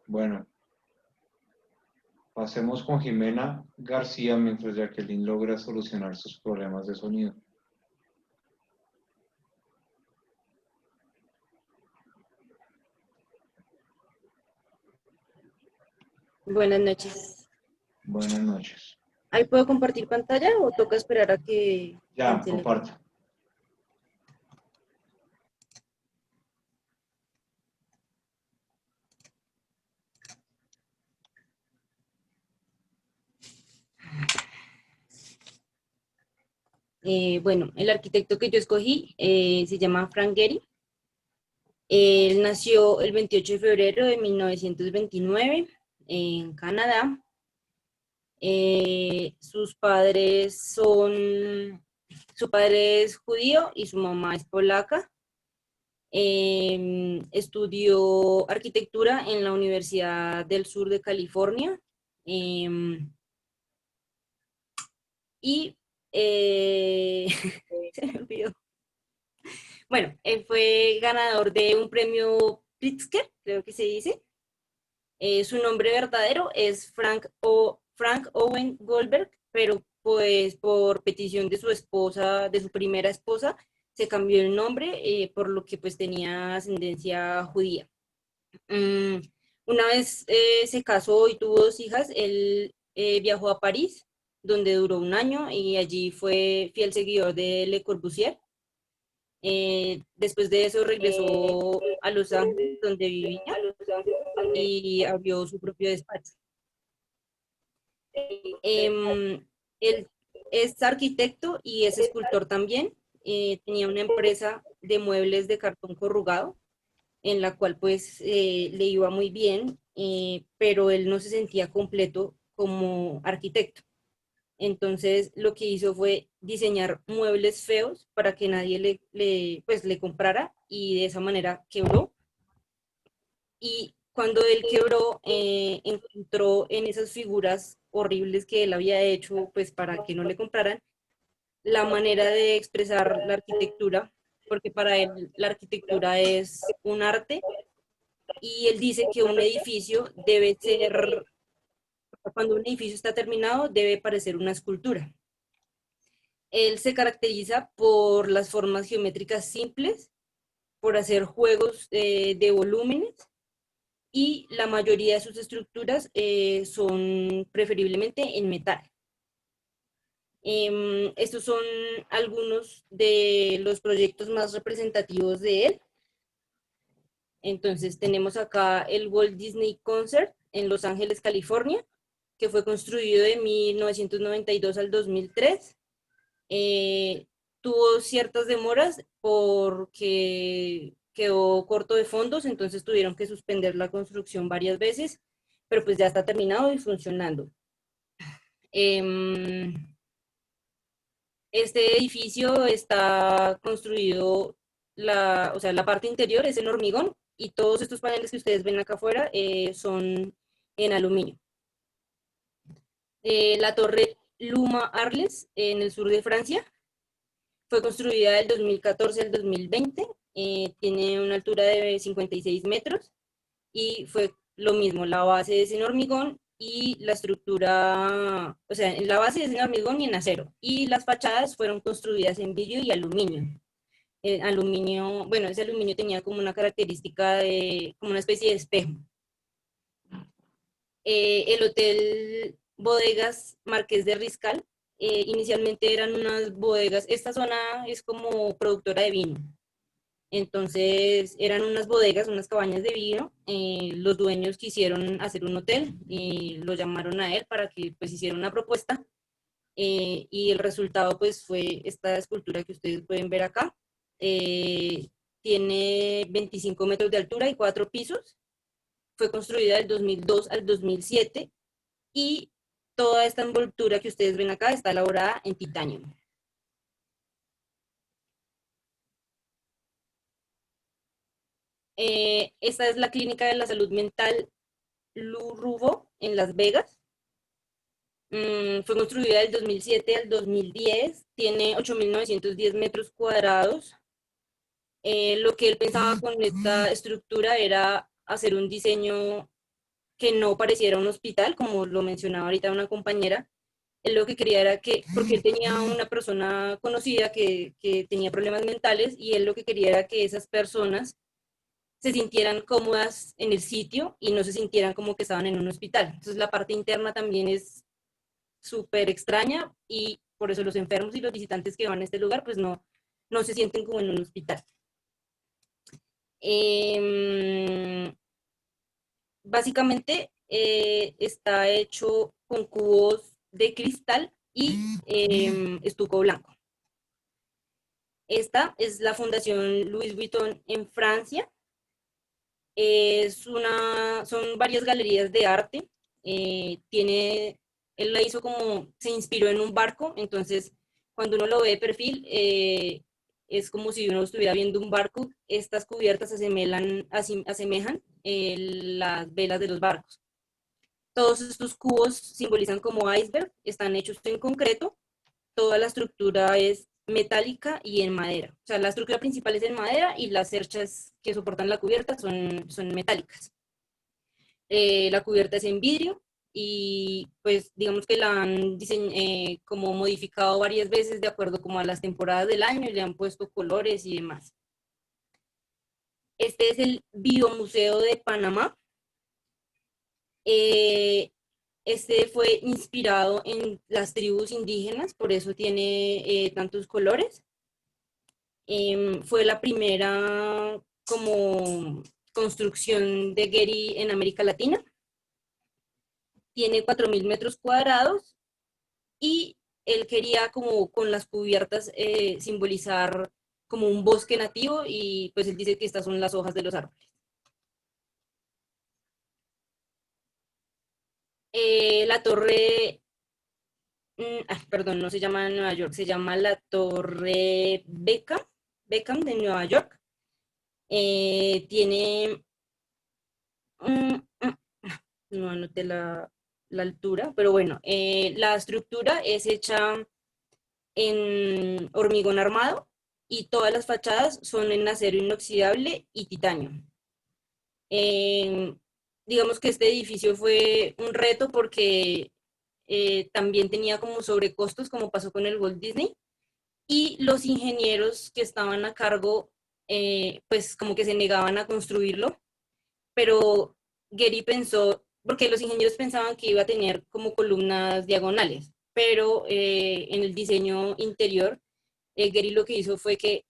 Bueno, pasemos con Jimena García mientras Jacqueline logra solucionar sus problemas de sonido. Buenas noches. Buenas noches. ¿Ahí puedo compartir pantalla o toca esperar a que... Ya, comparto. Bueno, el arquitecto que yo escogí se llama Frank Gehry. Él nació el 28 de febrero de 1929 en Canadá. Su padre es judío y su mamá es polaca. Estudió arquitectura en la Universidad del Sur de California. Y se me olvidó. Bueno, él fue ganador de un premio Pritzker, creo que se dice. Su nombre verdadero es Frank Owen Goldberg, pero pues por petición de su esposa, de su primera esposa, se cambió el nombre, por lo que pues tenía ascendencia judía. Una vez se casó y tuvo 2 hijas, él viajó a París, donde duró 1 año, y allí fue fiel seguidor de Le Corbusier. Después de eso regresó a Los Ángeles, donde vivía, y abrió su propio despacho. Él es arquitecto y es escultor también. Tenía una empresa de muebles de cartón corrugado, en la cual pues le iba muy bien, pero él no se sentía completo como arquitecto. Entonces lo que hizo fue diseñar muebles feos para que nadie le comprara, y de esa manera quebró. Y cuando él quebró, encontró en esas figuras horribles que él había hecho pues para que no le compraran, la manera de expresar la arquitectura, porque para él la arquitectura es un arte, y él dice que un edificio debe ser, cuando un edificio está terminado, debe parecer una escultura. Él se caracteriza por las formas geométricas simples, por hacer juegos de volúmenes, y la mayoría de sus estructuras son preferiblemente en metal. Estos son algunos de los proyectos más representativos de él. Entonces tenemos acá el Walt Disney Concert en Los Ángeles, California, que fue construido de 1992 al 2003. Tuvo ciertas demoras porque quedó corto de fondos, entonces tuvieron que suspender la construcción varias veces, pero pues ya está terminado y funcionando. Este edificio está construido, o sea, la parte interior es en hormigón, y todos estos paneles que ustedes ven acá afuera son en aluminio. La torre Luma Arles, en el sur de Francia, fue construida del 2014 al 2020, tiene una altura de 56 metros, y fue lo mismo, la base es en hormigón, y la estructura, o sea, la base es en hormigón y en acero, y las fachadas fueron construidas en vidrio y aluminio. Aluminio, bueno, ese aluminio tenía como una característica de, como una especie de espejo. El Hotel Bodegas Marqués de Riscal, inicialmente eran unas bodegas, esta zona es como productora de vino, entonces eran unas bodegas, unas cabañas de vino. Los dueños quisieron hacer un hotel y lo llamaron a él para que pues hiciera una propuesta, y el resultado pues fue esta escultura que ustedes pueden ver acá. Tiene 25 metros de altura y 4 pisos, fue construida del 2002 al 2007, y toda esta envoltura que ustedes ven acá está elaborada en titanio. Esta es la Clínica de la Salud Mental Lou Rubo en Las Vegas. Fue construida del 2007 al 2010, tiene 8.910 metros cuadrados. Lo que él pensaba con esta estructura era hacer un diseño que no pareciera un hospital, como lo mencionaba ahorita una compañera. Él lo que quería era que, porque él tenía una persona conocida que tenía problemas mentales, y él lo que quería era que esas personas se sintieran cómodas en el sitio y no se sintieran como que estaban en un hospital. Entonces la parte interna también es súper extraña, y por eso los enfermos y los visitantes que van a este lugar pues no se sienten como en un hospital. Básicamente está hecho con cubos de cristal y estuco blanco. Esta es la Fundación Louis Vuitton en Francia. Son varias galerías de arte. Él la hizo como, se inspiró en un barco, entonces cuando uno lo ve de perfil, es como si uno estuviera viendo un barco. Estas cubiertas asemejan las velas de los barcos. Todos estos cubos simbolizan como iceberg, están hechos en concreto, toda la estructura es metálica y en madera. O sea, la estructura principal es en madera y las cerchas que soportan la cubierta son metálicas. La cubierta es en vidrio y pues digamos que la han como modificado varias veces de acuerdo como a las temporadas del año y le han puesto colores y demás. Este es el Biomuseo de Panamá. Este fue inspirado en las tribus indígenas, por eso tiene tantos colores. Fue la primera como construcción de Getty en América Latina. Tiene 4.000 metros cuadrados y él quería como con las cubiertas simbolizar como un bosque nativo y pues él dice que estas son las hojas de los árboles. La torre, perdón, no se llama Nueva York, se llama la Torre Beckham de Nueva York. Tiene, no anoté la altura, pero bueno, la estructura es hecha en hormigón armado y todas las fachadas son en acero inoxidable y titanio. Digamos que este edificio fue un reto porque también tenía como sobrecostos, como pasó con el Walt Disney, y los ingenieros que estaban a cargo, pues como que se negaban a construirlo, pero Getty pensó, porque los ingenieros pensaban que iba a tener como columnas diagonales, pero en el diseño interior, Getty lo que hizo fue que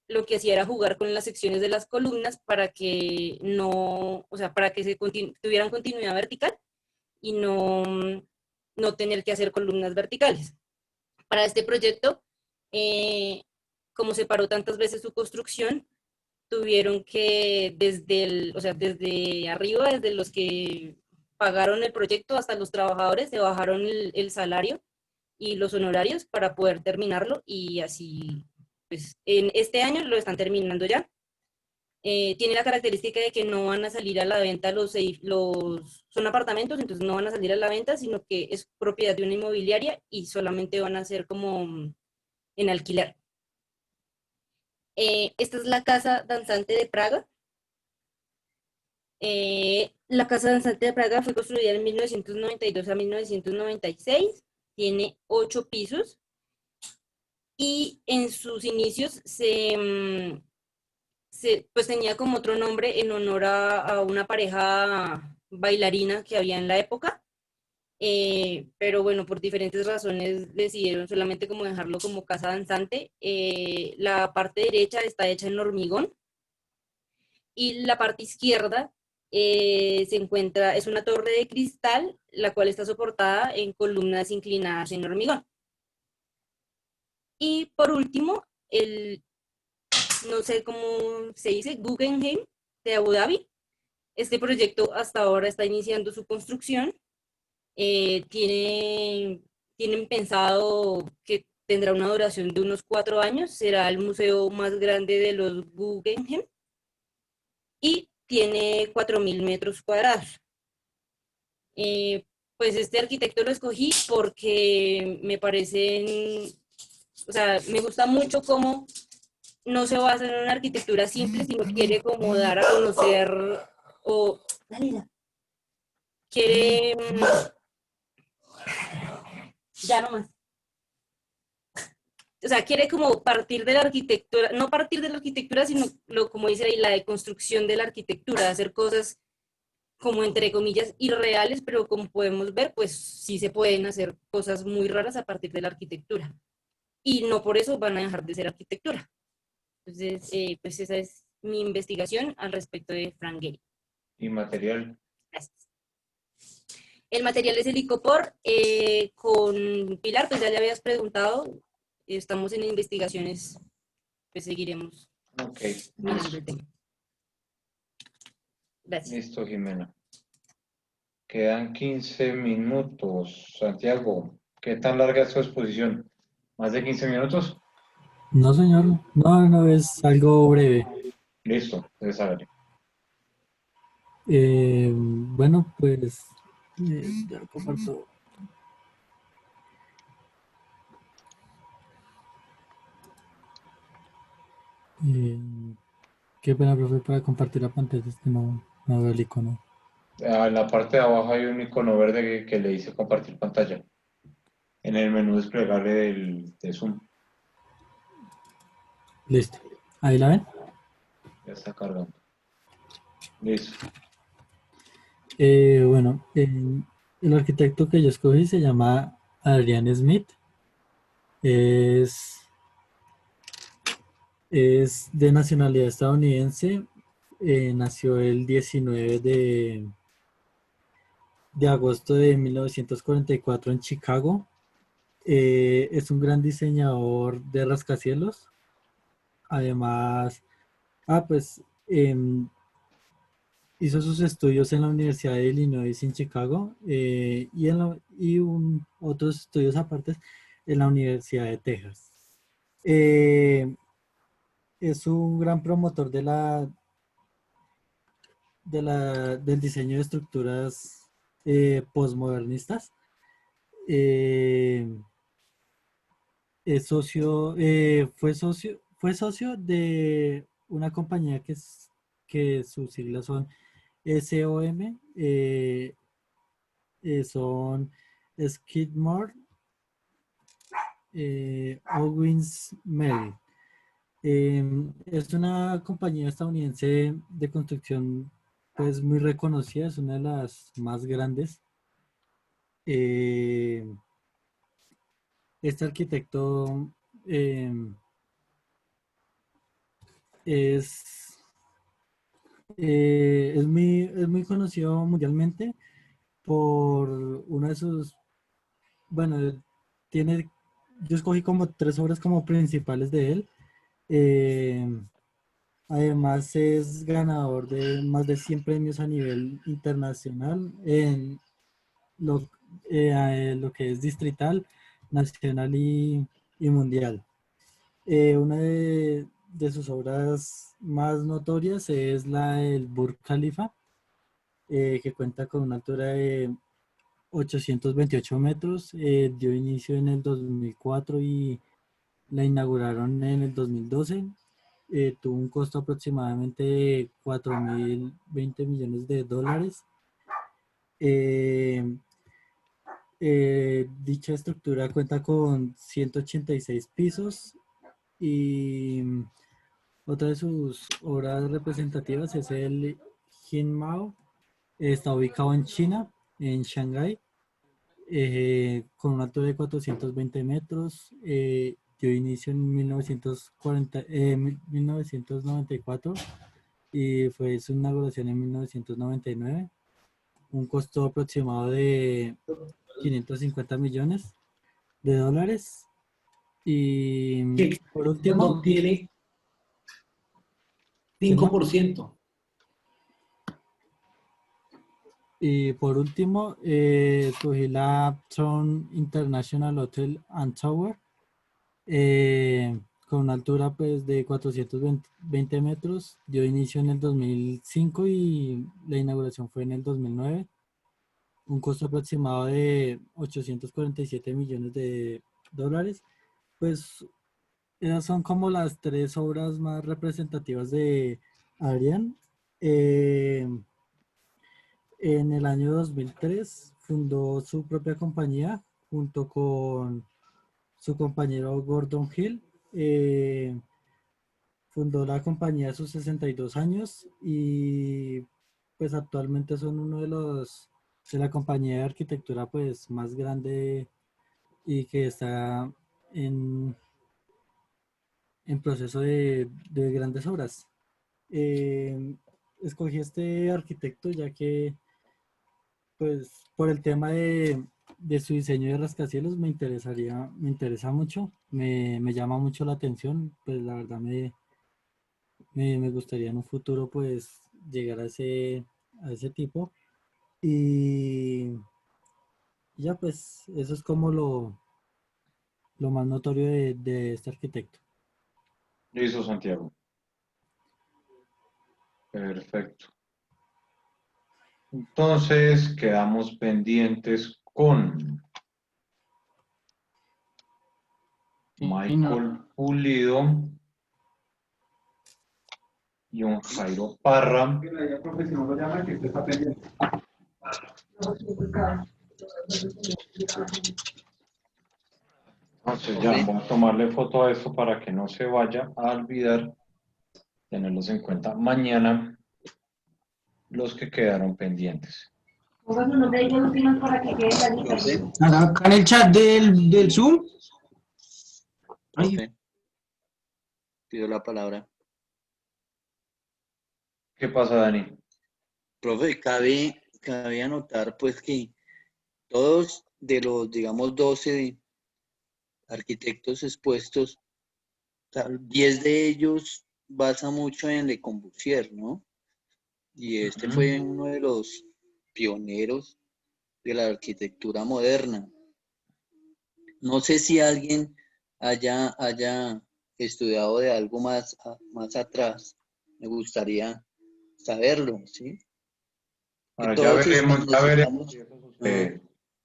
lo que hacía era jugar con las secciones de las columnas para que no, o sea, para que tuvieran continuidad vertical y no tener que hacer columnas verticales. Para este proyecto, como se paró tantas veces su construcción, tuvieron que desde arriba, desde los que pagaron el proyecto hasta los trabajadores, se bajaron el salario y los honorarios para poder terminarlo y así, pues en este año lo están terminando ya. Tiene la característica de que no van a salir a la venta son apartamentos, entonces no van a salir a la venta, sino que es propiedad de una inmobiliaria y solamente van a ser como en alquiler. Esta es la Casa Danzante de Praga. La Casa Danzante de Praga fue construida en 1992 a 1996, tiene 8 pisos y en sus inicios pues tenía como otro nombre en honor a una pareja bailarina que había en la época, pero bueno, por diferentes razones decidieron solamente como dejarlo como casa danzante. La parte derecha está hecha en hormigón y la parte izquierda es una torre de cristal, la cual está soportada en columnas inclinadas en hormigón. Y por último, no sé cómo se dice, Guggenheim de Abu Dhabi. Este proyecto hasta ahora está iniciando su construcción. Tienen pensado que tendrá una duración de unos 4 años. Será el museo más grande de los Guggenheim y tiene 4.000 metros cuadrados. Pues este arquitecto lo escogí porque me me gusta mucho cómo no se basa en una arquitectura simple, sino quiere como dar a conocer quiere ya nomás. O sea, quiere como partir de la arquitectura, no partir de la arquitectura, sino como dice ahí, la deconstrucción de la arquitectura, hacer cosas como entre comillas irreales, pero como podemos ver, pues sí se pueden hacer cosas muy raras a partir de la arquitectura. Y no por eso van a dejar de ser arquitectura. Entonces, pues esa es mi investigación al respecto de Frank Gehry. ¿Y material? Gracias. El material es el icopor. Con Pilar, pues ya le habías preguntado, estamos en investigaciones, pues seguiremos mirando el tema. Gracias. Listo, Jimena. Quedan 15 minutos. Santiago, ¿qué tan larga es tu exposición? ¿Más de 15 minutos? No, señor. No, no, es algo breve. Listo, entonces hágale. Bueno, pues ya comparto. Eh, Qué pena, profe, para compartir la pantalla, es que no veo el icono. En la parte de abajo hay un icono verde que le dice compartir pantalla. En el menú desplegable de Zoom. Listo. ¿Ahí la ven? Ya está cargando. Listo. Bueno, el arquitecto que yo escogí se llama Adrian Smith. Es, es de nacionalidad estadounidense. Nació el 19 de agosto de 1944 en Chicago. Es un gran diseñador de rascacielos. Además, pues hizo sus estudios en la Universidad de Illinois en Chicago y otros estudios aparte en la Universidad de Texas. Es un gran promotor del diseño de estructuras postmodernistas. Eh, fue socio de una compañía que sus siglas son SOM, son Skidmore, Owings Merrill. Es una compañía estadounidense de construcción pues muy reconocida, es una de las más grandes. Eh, este arquitecto eh, es, es muy conocido mundialmente por una de sus, bueno, tiene, yo escogí como tres obras como principales de él. Eh, Además es ganador de más de 100 premios a nivel internacional en lo, lo que es distrital, nacional y mundial. Una de sus obras más notorias es la del Burj Khalifa, que cuenta con una altura de 828 metros. Dio inicio en el 2004 y la inauguraron en el 2012. Tuvo un costo aproximadamente de 4.020 millones de dólares. Eh, Dicha estructura cuenta con 186 pisos y otra de sus obras representativas es el Jinmao. Está ubicado en China, en Shanghái, con una altura de 420 metros. Dio inicio en 1994 y fue su inauguración en 1999. Un costo aproximado de 550 millones de dólares. Y Que por no último, tiene ¿qué más? 5%. Y por último, escogí la Tron International Hotel and Tower, con una altura pues, de 420 metros. Dio inicio en el 2005 y la inauguración fue en el 2009. Un costo aproximado de 847 millones de dólares. Pues esas son como las tres obras más representativas de Adrián. En el año 2003 fundó su propia compañía junto con su compañero Gordon Hill. Fundó la compañía a sus 62 años y pues actualmente son uno de la compañía de arquitectura pues más grande y que está en, en proceso de grandes obras. Escogí este arquitecto ya que pues por el tema de su diseño de rascacielos me interesa mucho, me llama mucho la atención, pues la verdad me gustaría en un futuro pues llegar a ese tipo y ya pues eso es como lo más notorio de este arquitecto. Listo, Santiago. Perfecto. Entonces, quedamos pendientes con Michael Pulido y un Jairo Parra. Entonces ya voy a tomarle foto a esto para que no se vaya a olvidar tenerlos en cuenta mañana los que quedaron pendientes. Ponga su nombre ahí de últimas para que quede la lista. Acá en el chat del Zoom. Ay, Profe, pido la palabra. ¿Qué pasa, Dani? Profe, cabe anotar pues que todos de los, digamos, 12 arquitectos expuestos, 10 de ellos basa mucho en Le Corbusier, ¿no? Y este fue uno de los pioneros de la arquitectura moderna. No sé si alguien haya estudiado de algo más atrás. Me gustaría saberlo, ¿sí? Bueno, Que ya todos veremos, nos estamos...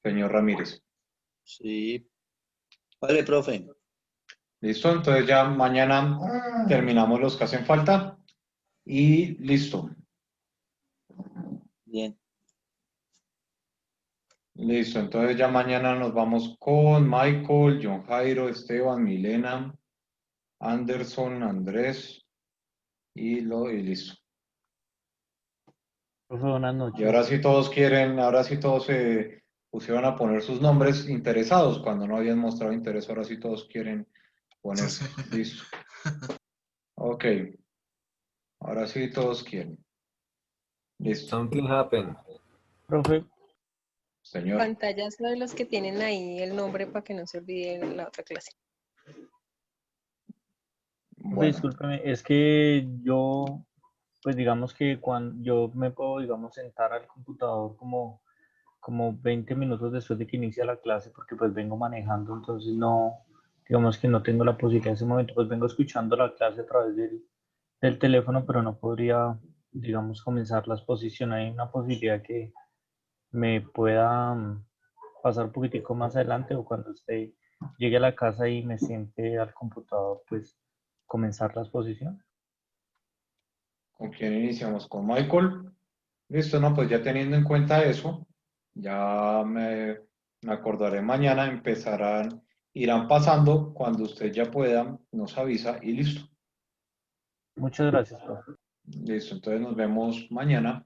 señor Ramírez. Sí. Vale, profe. Listo, entonces ya mañana terminamos los que hacen falta y listo. Bien. Listo, entonces ya mañana nos vamos con Michael, John Jairo, Esteban, Milena, Anderson, Andrés y listo. Profe, buenas Y noches. ahora sí todos se pusieron a poner sus nombres interesados cuando no habían mostrado interés, ahora sí todos quieren ponerse. Listo. Ok. Ahora sí todos quieren. Listo. Something happened. Profe, Señor. Pantallazo de los que tienen ahí el nombre para que no se olvide en la otra clase. profe, discúlpeme, es que yo, pues digamos que cuando yo me puedo, digamos, sentar al computador como 20 minutos después de que inicia la clase, porque pues vengo manejando, entonces no, digamos que no tengo la posibilidad en ese momento, pues vengo escuchando la clase a través del teléfono, pero no podría, digamos, comenzar la exposición. Hay una posibilidad que me pueda pasar un poquitico más adelante o cuando usted llegue a la casa y me siente al computador, pues comenzar la exposición. ¿Con quién iniciamos? ¿Con Michael? Listo, no, pues ya teniendo en cuenta eso, ya me acordaré mañana, irán pasando, cuando usted ya pueda, nos avisa y listo. Muchas gracias, profe. Listo, entonces nos vemos mañana.